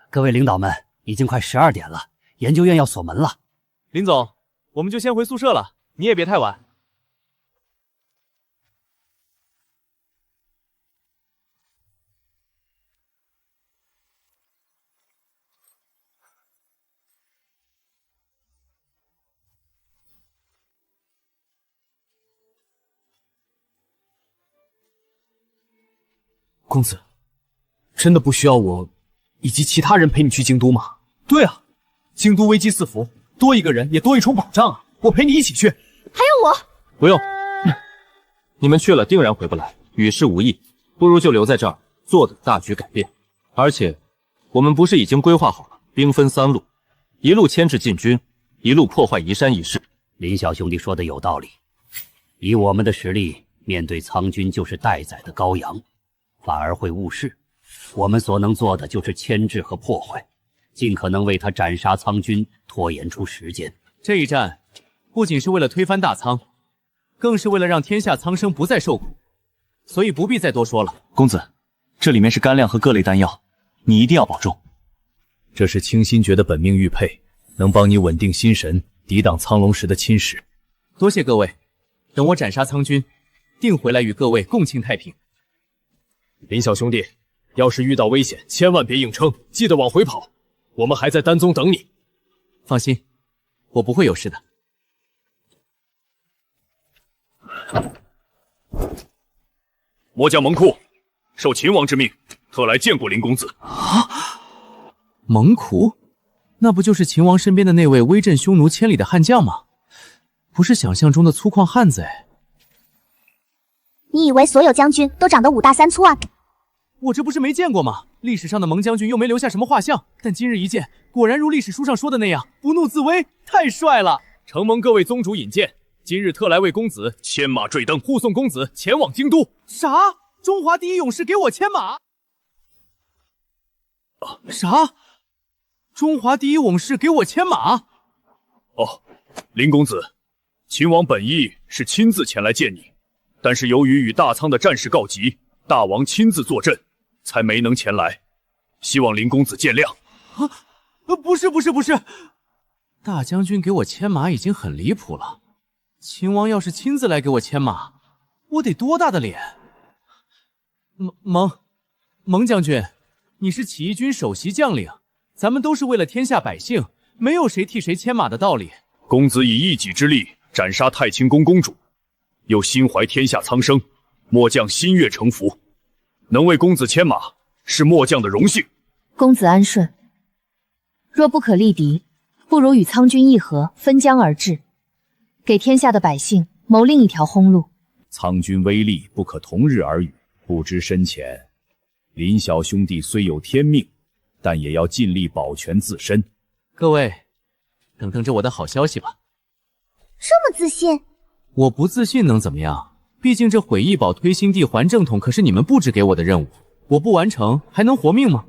各位领导们，已经快12点了，研究院要锁门了。林总，我们就先回宿舍了，你也别太晚。公子，真的不需要我以及其他人陪你去京都吗？对啊，京都危机四伏，多一个人也多一重保障啊！我陪你一起去。还有我，不用，你们去了定然回不来，与世无益，不如就留在这儿，坐等大局改变。而且，我们不是已经规划好了，兵分3路，一路牵制禁军，一路破坏移山一事。林小兄弟说的有道理，以我们的实力，面对苍军就是待宰的羔羊。反而会误事，我们所能做的就是牵制和破坏，尽可能为他斩杀苍军拖延出时间。这一战不仅是为了推翻大苍，更是为了让天下苍生不再受苦，所以不必再多说了。公子，这里面是干粮和各类丹药，你一定要保重。这是清心诀的本命玉佩，能帮你稳定心神，抵挡苍龙石的侵蚀。多谢各位，等我斩杀苍军，定回来与各位共庆太平。林小兄弟，要是遇到危险，千万别硬撑，记得往回跑。我们还在丹宗等你。放心，我不会有事的。末将蒙库，受秦王之命，特来见过林公子。啊！蒙库？那不就是秦王身边的那位威震匈奴千里的悍将吗？不是想象中的粗犷汉子哎。你以为所有将军都长得5大3粗啊？我这不是没见过吗？历史上的蒙将军又没留下什么画像，但今日一见，果然如历史书上说的那样，不怒自威，太帅了！承蒙各位宗主引荐，今日特来为公子牵马坠灯，护送公子前往京都。啥？中华第一勇士给我牵马？啥？中华第一勇士给我牵马？哦，林公子，秦王本意是亲自前来见你。但是由于与大仓的战事告急，大王亲自坐镇，才没能前来，希望林公子见谅。不是，大将军给我牵马已经很离谱了，秦王要是亲自来给我牵马，我得多大的脸？蒙将军，你是起义军首席将领，咱们都是为了天下百姓，没有谁替谁牵马的道理。公子以一己之力斩杀太清宫公主，又心怀天下苍生，末将心悦诚服，能为公子牵马，是末将的荣幸。公子安顺，若不可力敌，不如与苍军议和，分江而治，给天下的百姓谋另一条烘路。苍军威力不可同日而语，不知深浅。林小兄弟虽有天命，但也要尽力保全自身。各位，等着我的好消息吧。这么自信？我不自信能怎么样？毕竟这毁异宝推新帝还正统可是你们布置给我的任务，我不完成还能活命吗？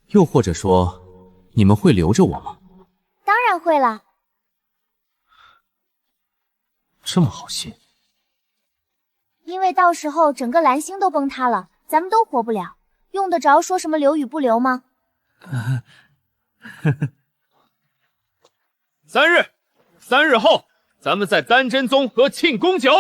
又或者说，你们会留着我吗？当然会了。这么好心？因为到时候整个蓝星都崩塌了，咱们都活不了，用得着说什么留与不留吗？3日后，咱们在丹真宗喝庆功酒。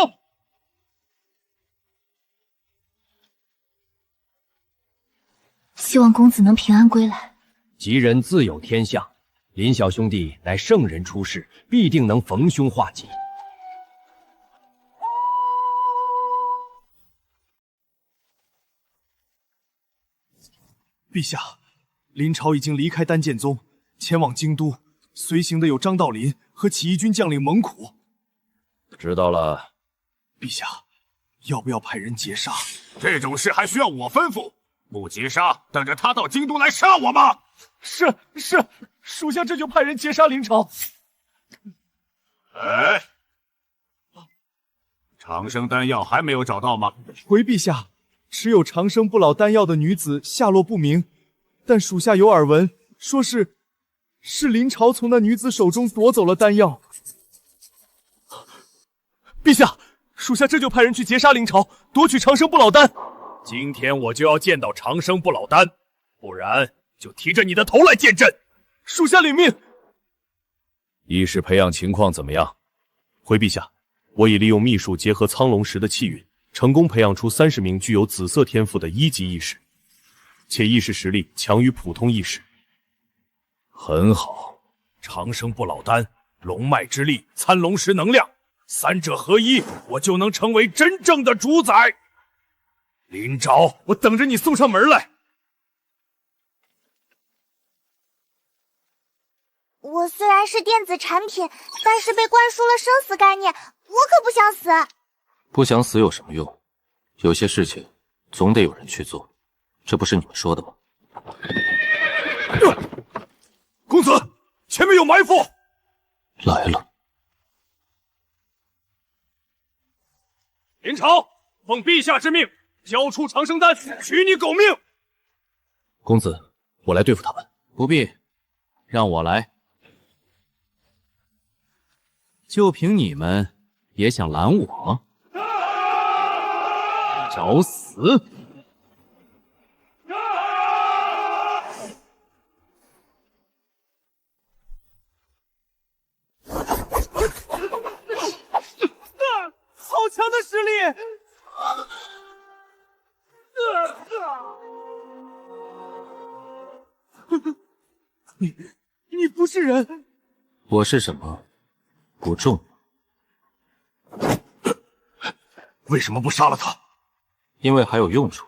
希望公子能平安归来。吉人自有天相，林小兄弟乃圣人出世，必定能逢凶化吉。陛下，林朝已经离开丹剑宗，前往京都，随行的有张道林和起义军将领蒙苦。知道了。陛下，要不要派人截杀？这种事还需要我吩咐？不截杀，等着他到京都来杀我吗？是，属下这就派人截杀林朝。哎，长生丹药还没有找到吗？回陛下，持有长生不老丹药的女子下落不明，但属下有耳闻，说是林朝从那女子手中夺走了丹药。陛下，属下这就派人去截杀林朝，夺取长生不老丹。今天我就要见到长生不老丹，不然就提着你的头来见朕。属下领命。议事培养情况怎么样？回陛下，我已利用秘术结合苍龙石的气运，成功培养出30名具有紫色天赋的1级义士，且义士实力强于普通义士。很好，长生不老丹、龙脉之力、参龙石能量，三者合一，我就能成为真正的主宰。林昭，我等着你送上门来。我虽然是电子产品，但是被灌输了生死概念，我可不想死。不想死有什么用？有些事情总得有人去做，这不是你们说的吗？公子，前面有埋伏！来了。林朝，奉陛下之命，交出长生丹，取你狗命！公子，我来对付他们。不必，让我来。就凭你们也想拦我？找死！好强的实力！你不是人，我是什么？不重要。为什么不杀了他？因为还有用处。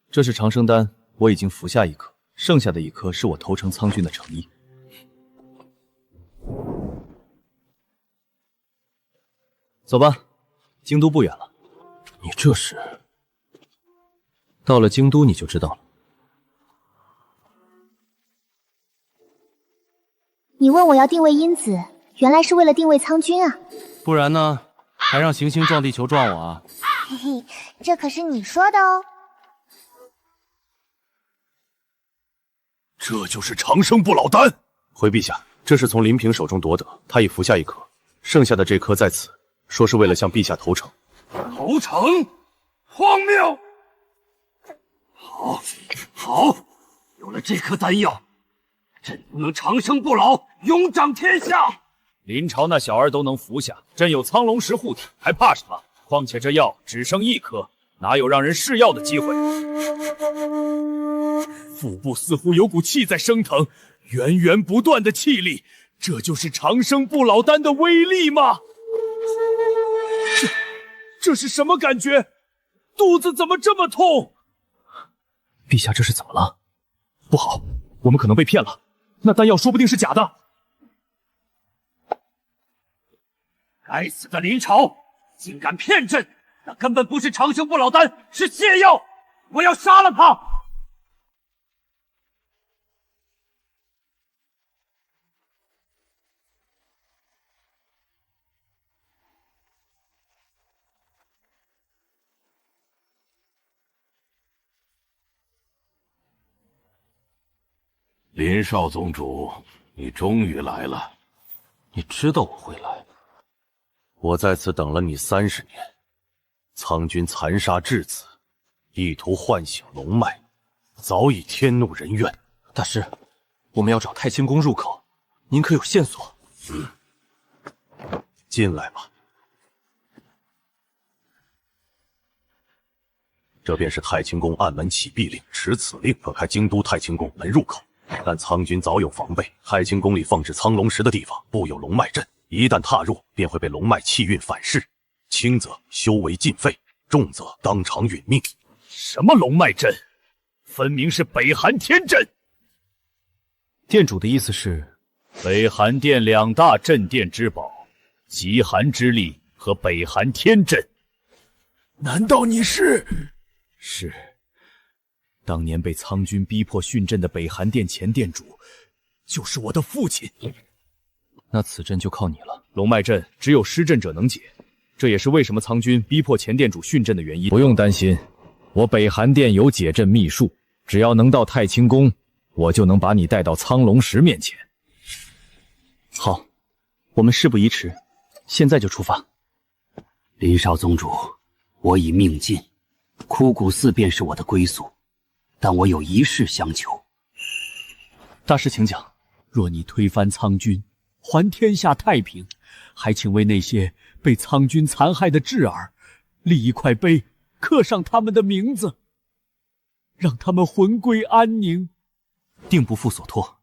这是长生丹，我已经服下1颗，剩下的1颗是我投诚苍军的诚意。走吧，京都不远了。你这是……到了京都你就知道了。你问我要定位因子，原来是为了定位苍军啊！不然呢？还让行星撞地球撞我啊？嘿嘿，这可是你说的哦。这就是长生不老丹。回陛下，这是从林平手中夺得，他已服下1颗，剩下的这颗在此，说是为了向陛下投诚。投诚？荒谬！好，有了这颗丹药，朕能长生不老，永掌天下。林朝那小儿都能服下，朕有苍龙石护体，还怕什么？况且这药只剩1颗，哪有让人试药的机会？腹部似乎有股气在升腾，源源不断的气力，这就是长生不老丹的威力吗？这是什么感觉？肚子怎么这么痛？陛下这是怎么了？不好，我们可能被骗了，那丹药说不定是假的。该死的林朝，竟敢骗朕！那根本不是长生不老丹，是泻药！我要杀了他！林少宗主，你终于来了。你知道我会来？我在此等了你30年。苍军残杀质子，意图唤醒龙脉，早已天怒人怨。大师，我们要找太清宫入口，您可有线索？进来吧。这便是太清宫暗门启闭令，持此令可开京都太清宫门入口。但苍军早有防备，太清宫里放置苍龙石的地方布有龙脉阵，一旦踏入，便会被龙脉气运反噬，轻则修为尽废，重则当场殒命。什么龙脉阵？分明是北寒天阵。店主的意思是，北寒殿2大镇殿之宝，极寒之力和北寒天阵。难道你是？是。当年被苍军逼迫殉阵的北寒殿前殿主，就是我的父亲。那此阵就靠你了。龙脉阵只有施阵者能解，这也是为什么苍军逼迫前殿主殉阵的原因。不用担心，我北寒殿有解阵秘术，只要能到太清宫，我就能把你带到苍龙石面前。好，我们事不宜迟，现在就出发。林少宗主，我已命尽，枯骨寺便是我的归宿。但我有一事相求。大师请讲。若你推翻苍军，还天下太平，还请为那些被苍军残害的稚儿立一块碑，刻上他们的名字，让他们魂归安宁，定不负所托。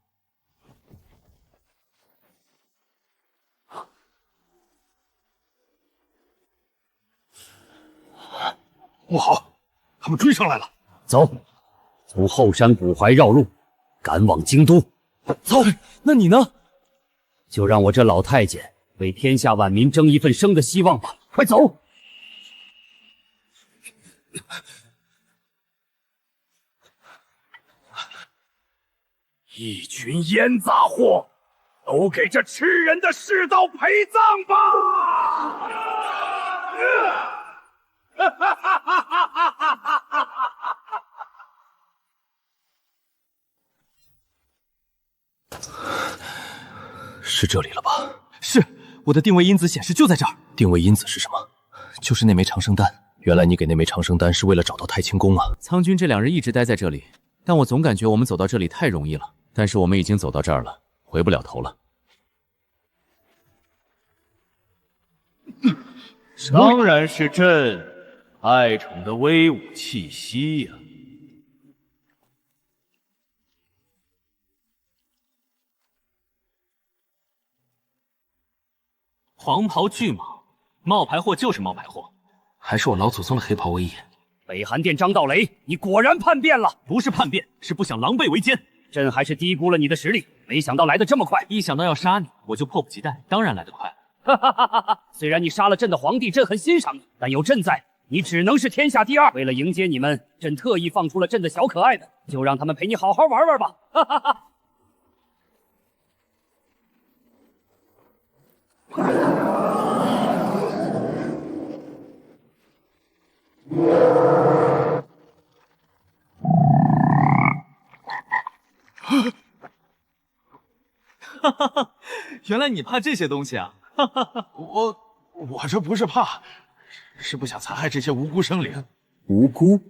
不好，他们追上来了！走。从后山古槐绕路，赶往京都。走，那你呢？就让我这老太监为天下万民争一份生的希望吧！快走！一群烟杂货，都给这吃人的世道陪葬吧！是这里了吧？是，我的定位因子显示就在这儿。定位因子是什么？就是那枚长生丹。原来你给那枚长生丹是为了找到太清宫啊！苍军这2日一直待在这里，但我总感觉我们走到这里太容易了。但是我们已经走到这儿了，回不了头了。当然是朕爱宠的威武气息呀！黄袍巨蟒，冒牌货就是冒牌货，还是我老祖宗的黑袍威严。北寒殿张道雷，你果然叛变了！不是叛变，是不想狼狈为奸。朕还是低估了你的实力，没想到来得这么快。一想到要杀你，我就迫不及待，当然来得快。哈哈哈哈！虽然你杀了朕的皇帝，朕很欣赏你，但有朕在，你只能是天下第2。为了迎接你们，朕特意放出了朕的小可爱们，就让他们陪你好好玩玩吧！哈哈哈！哈哈哈！原来你怕这些东西啊！哈哈哈！我这不是怕，是不想残害这些无辜生灵。无辜？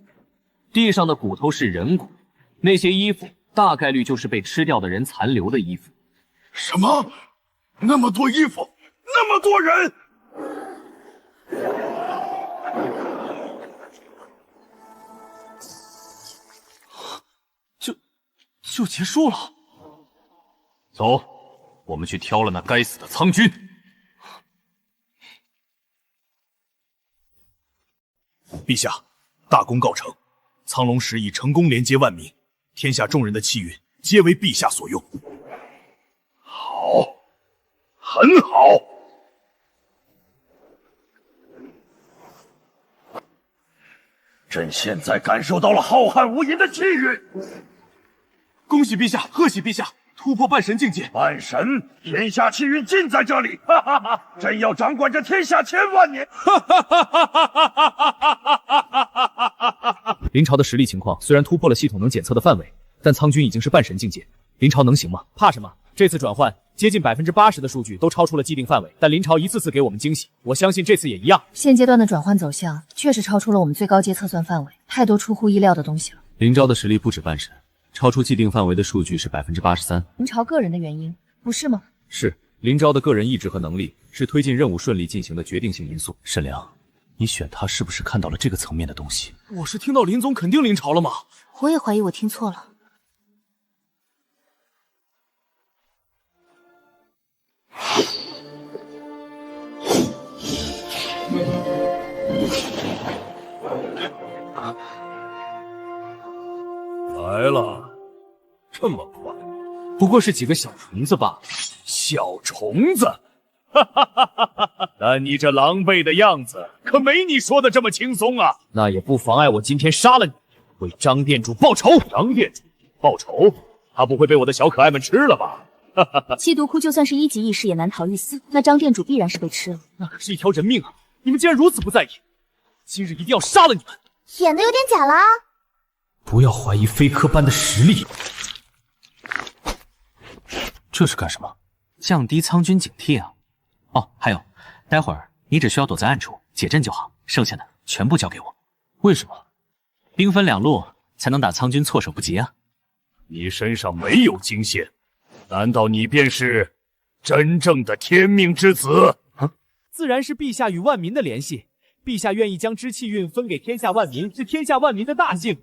地上的骨头是人骨，那些衣服大概率就是被吃掉的人残留的衣服。什么？那么多衣服，那么多人！就结束了。走，我们去挑了那该死的苍君。陛下，大功告成，苍龙石已成功连接万民，天下众人的气运皆为陛下所用。好，很好。朕现在感受到了浩瀚无垠的气运。恭喜陛下，贺喜陛下，突破半神境界。半神，天下气运尽在这里！哈哈哈！朕要掌管这天下千万年！哈哈哈哈哈！林朝的实力情况虽然突破了系统能检测的范围，但苍君已经是半神境界，林朝能行吗？怕什么？这次转换接近80%的数据都超出了既定范围，但林朝一次次给我们惊喜，我相信这次也一样。现阶段的转换走向确实超出了我们最高阶测算范围，太多出乎意料的东西了。林昭的实力不止半神，超出既定范围的数据是83%。林朝个人的原因，不是吗？是林昭的个人意志和能力是推进任务顺利进行的决定性因素。沈良，你选他是不是看到了这个层面的东西？我是听到林总肯定林朝了吗？我也怀疑我听错了。来了，这么快？不过是几个小虫子罢了。小虫子，哈哈哈哈哈！但你这狼狈的样子，可没你说的这么轻松啊！那也不妨碍我今天杀了你，为张店主报仇。张店主报仇？他不会被我的小可爱们吃了吧？哈哈哈！七毒窟就算是1级异士也难逃一死，那张店主必然是被吃了。那可是一条人命啊！你们竟然如此不在意，今日一定要杀了你们！演的有点假了啊！不要怀疑飞科班的实力。这是干什么？降低苍军警惕啊！哦，还有，待会儿你只需要躲在暗处解阵就好，剩下的全部交给我。为什么？兵分两路，才能打苍军措手不及啊！你身上没有金线，难道你便是真正的天命之子？自然是陛下与万民的联系。陛下愿意将之气运分给天下万民，是天下万民的大幸。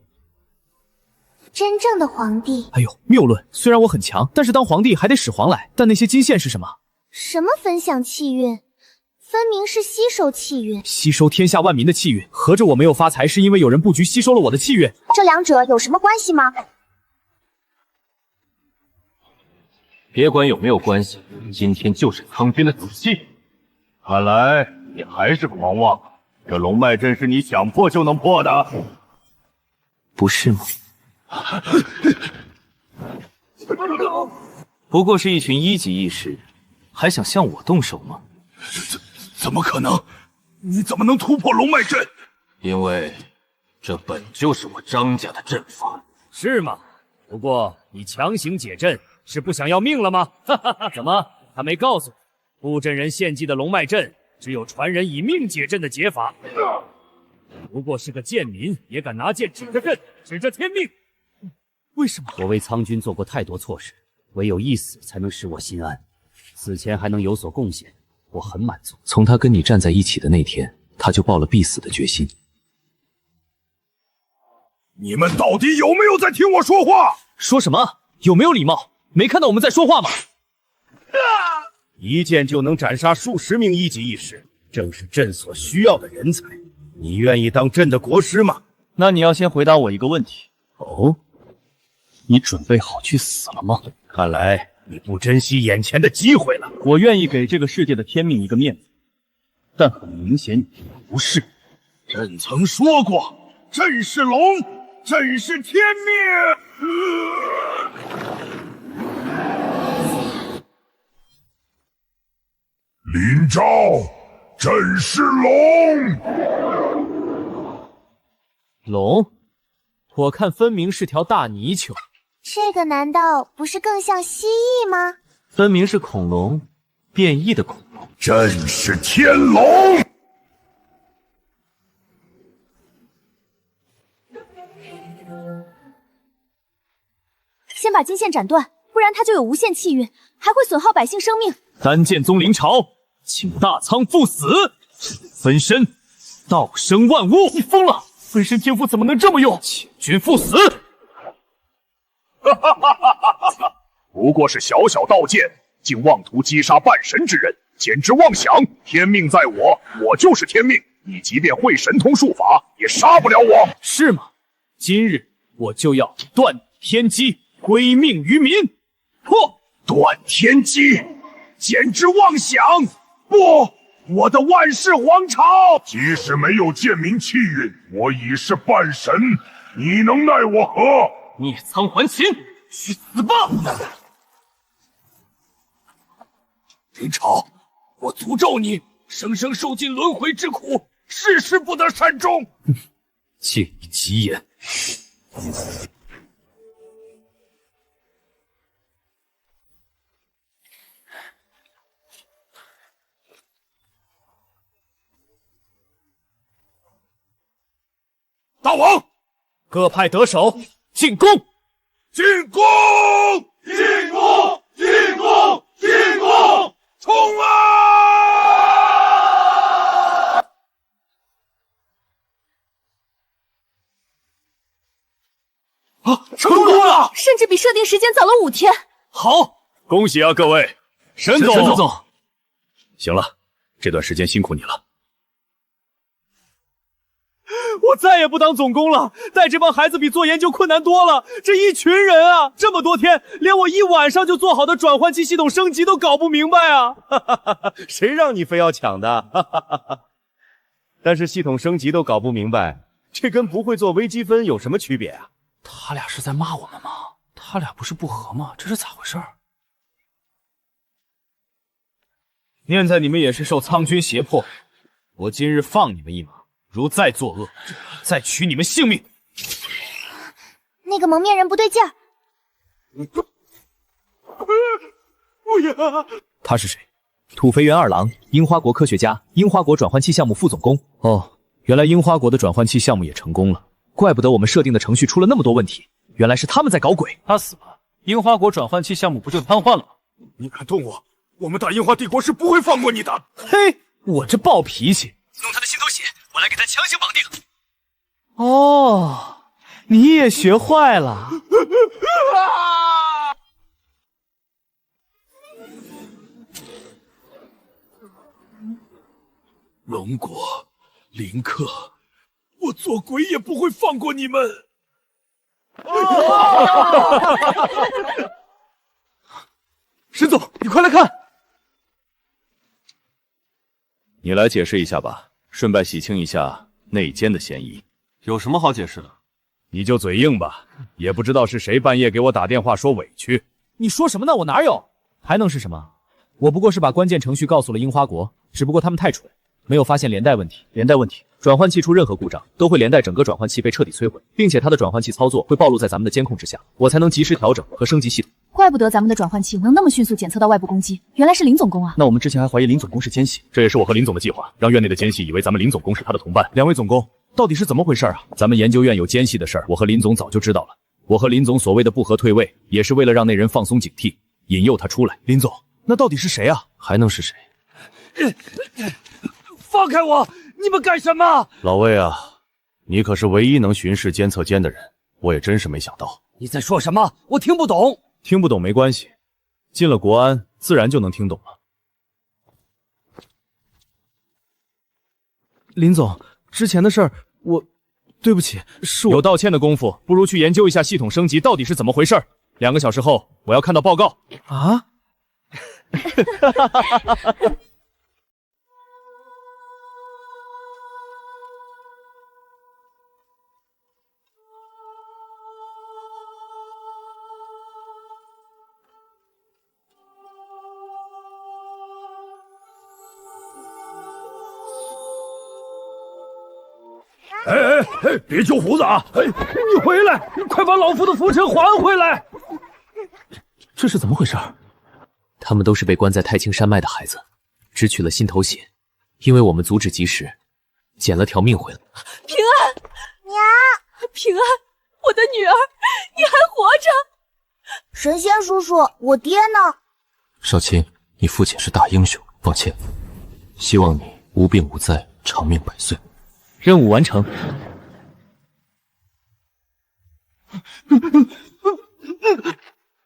真正的皇帝。哎呦，谬论！虽然我很强，但是当皇帝还得使皇来。但那些金线是什么？什么分享气运？分明是吸收气运。吸收天下万民的气运，合着我没有发财是因为有人布局吸收了我的气运？这两者有什么关系吗？别管有没有关系，今天就是苍军的死期。看来你还是狂妄，这龙脉阵是你想破就能破的，不是吗？不过是一群1级异士，还想向我动手吗？怎么可能？你怎么能突破龙脉阵？因为这本就是我张家的阵法。是吗？不过你强行解阵，是不想要命了吗？哈哈哈！怎么他没告诉你，布阵人献祭的龙脉阵只有传人以命解阵的解法？不过是个贱民，也敢拿剑指着朕，指着天命？为什么？我为苍军做过太多错事，唯有一死才能使我心安。死前还能有所贡献，我很满足。从他跟你站在一起的那天，他就抱了必死的决心。你们到底有没有在听我说话？说什么？有没有礼貌？没看到我们在说话吗？一剑就能斩杀数十名1级异士，正是朕所需要的人才。你愿意当朕的国师吗？那你要先回答我一个问题。哦，你准备好去死了吗？看来你不珍惜眼前的机会了。我愿意给这个世界的天命一个面子，但很明显你不是。朕曾说过，朕是龙，朕是天命。林昭，朕是龙。龙？我看分明是条大泥鳅。这个难道不是更像蜥蜴吗？分明是恐龙，变异的恐龙。朕是天龙。先把金线斩断，不然它就有无限气运，还会损耗百姓生命。丹剑宗临朝，请大苍赴死，分身，道生万物。你疯了！分身天赋怎么能这么用？请君赴死！不过是小小道剑，竟妄图击杀半神之人，简直妄想！天命在我，我就是天命。你即便会神通术法，也杀不了我，是吗？今日我就要断天机，归命于民！破！断天机，简直妄想！不，我的万世皇朝！即使没有剑明气运，我已是半神，你能奈我何？孽苍还秦，去死吧！林朝，我诅咒你，生生受尽轮回之苦，世世不得善终！借你吉言。大王，各派得手，进攻！进攻！进攻！进攻！进攻！冲啊！成功了！甚至比设定时间早了5天。好，恭喜啊，各位！沈总，沈总，行了，这段时间辛苦你了。我再也不当总工了，带这帮孩子比做研究困难多了。这一群人啊，这么多天，连我一晚上就做好的转换器系统升级都搞不明白啊！谁让你非要抢的？但是系统升级都搞不明白，这跟不会做微积分有什么区别啊？他俩是在骂我们吗？他俩不是不和吗？这是咋回事？念在你们也是受苍军胁迫，我今日放你们一马。如再作恶，再取你们性命！那个蒙面人不对劲儿。不要！他是谁？土肥原二郎，樱花国科学家，樱花国转换器项目副总工。哦，原来樱花国的转换器项目也成功了，怪不得我们设定的程序出了那么多问题，原来是他们在搞鬼。他死了，樱花国转换器项目不就瘫痪了吗？你敢动我，我们大樱花帝国是不会放过你的！嘿，我这暴脾气。弄他的心头血，我来给他强行绑定。哦，你也学坏了。龙国，林克，我做鬼也不会放过你们。沈总，你快来看！你来解释一下吧，顺便洗清一下内奸的嫌疑。有什么好解释的？你就嘴硬吧，也不知道是谁半夜给我打电话说委屈。你说什么呢？我哪有？还能是什么？我不过是把关键程序告诉了樱花国，只不过他们太蠢，没有发现连带问题。连带问题，转换器出任何故障，都会连带整个转换器被彻底摧毁，并且它的转换器操作会暴露在咱们的监控之下，我才能及时调整和升级系统。怪不得咱们的转换器能那么迅速检测到外部攻击，原来是林总工啊！那我们之前还怀疑林总工是奸细，这也是我和林总的计划，让院内的奸细以为咱们林总工是他的同伴。两位总工，到底是怎么回事啊？咱们研究院有奸细的事儿，我和林总早就知道了。我和林总所谓的不和退位，也是为了让那人放松警惕，引诱他出来。林总，那到底是谁啊？还能是谁？放开我！你们干什么？老魏啊，你可是唯一能巡视监测间的人，我也真是没想到。你在说什么？我听不懂。听不懂没关系，进了国安，自然就能听懂了。林总，之前的事儿，对不起，是我有道歉的功夫，不如去研究一下系统升级到底是怎么回事。2个小时后，我要看到报告。啊！哎，别揪胡子啊！哎，你回来，快把老夫的浮尘还回来！这是怎么回事？他们都是被关在太清山脉的孩子，只取了心头血，因为我们阻止及时，捡了条命回来。平安，娘，平安，我的女儿，你还活着！神仙叔叔，我爹呢？少卿，你父亲是大英雄，抱歉，希望你无病无灾，长命百岁。任务完成。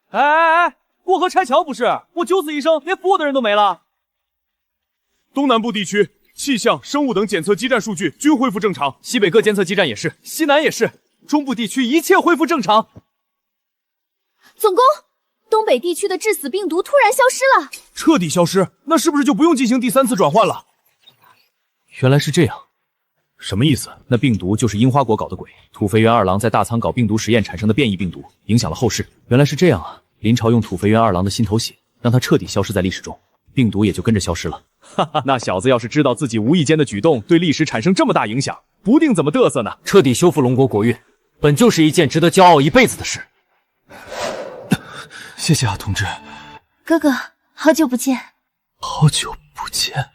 哎，过河拆桥不是？我九死一生，连服我的人都没了。东南部地区气象、生物等检测基站数据均恢复正常，西北各监测基站也是，西南也是，中部地区一切恢复正常。总攻，东北地区的致死病毒突然消失了，彻底消失，那是不是就不用进行第3次转换了？原来是这样。什么意思？那病毒就是樱花国搞的鬼，土肥原二郎在大仓搞病毒实验产生的变异病毒，影响了后世。原来是这样啊！林朝用土肥原二郎的心头血，让他彻底消失在历史中，病毒也就跟着消失了。哈哈，那小子要是知道自己无意间的举动对历史产生这么大影响，不定怎么嘚瑟呢。彻底修复龙国国运，本就是一件值得骄傲一辈子的事。谢谢啊，同志。哥哥，好久不见。好久不见。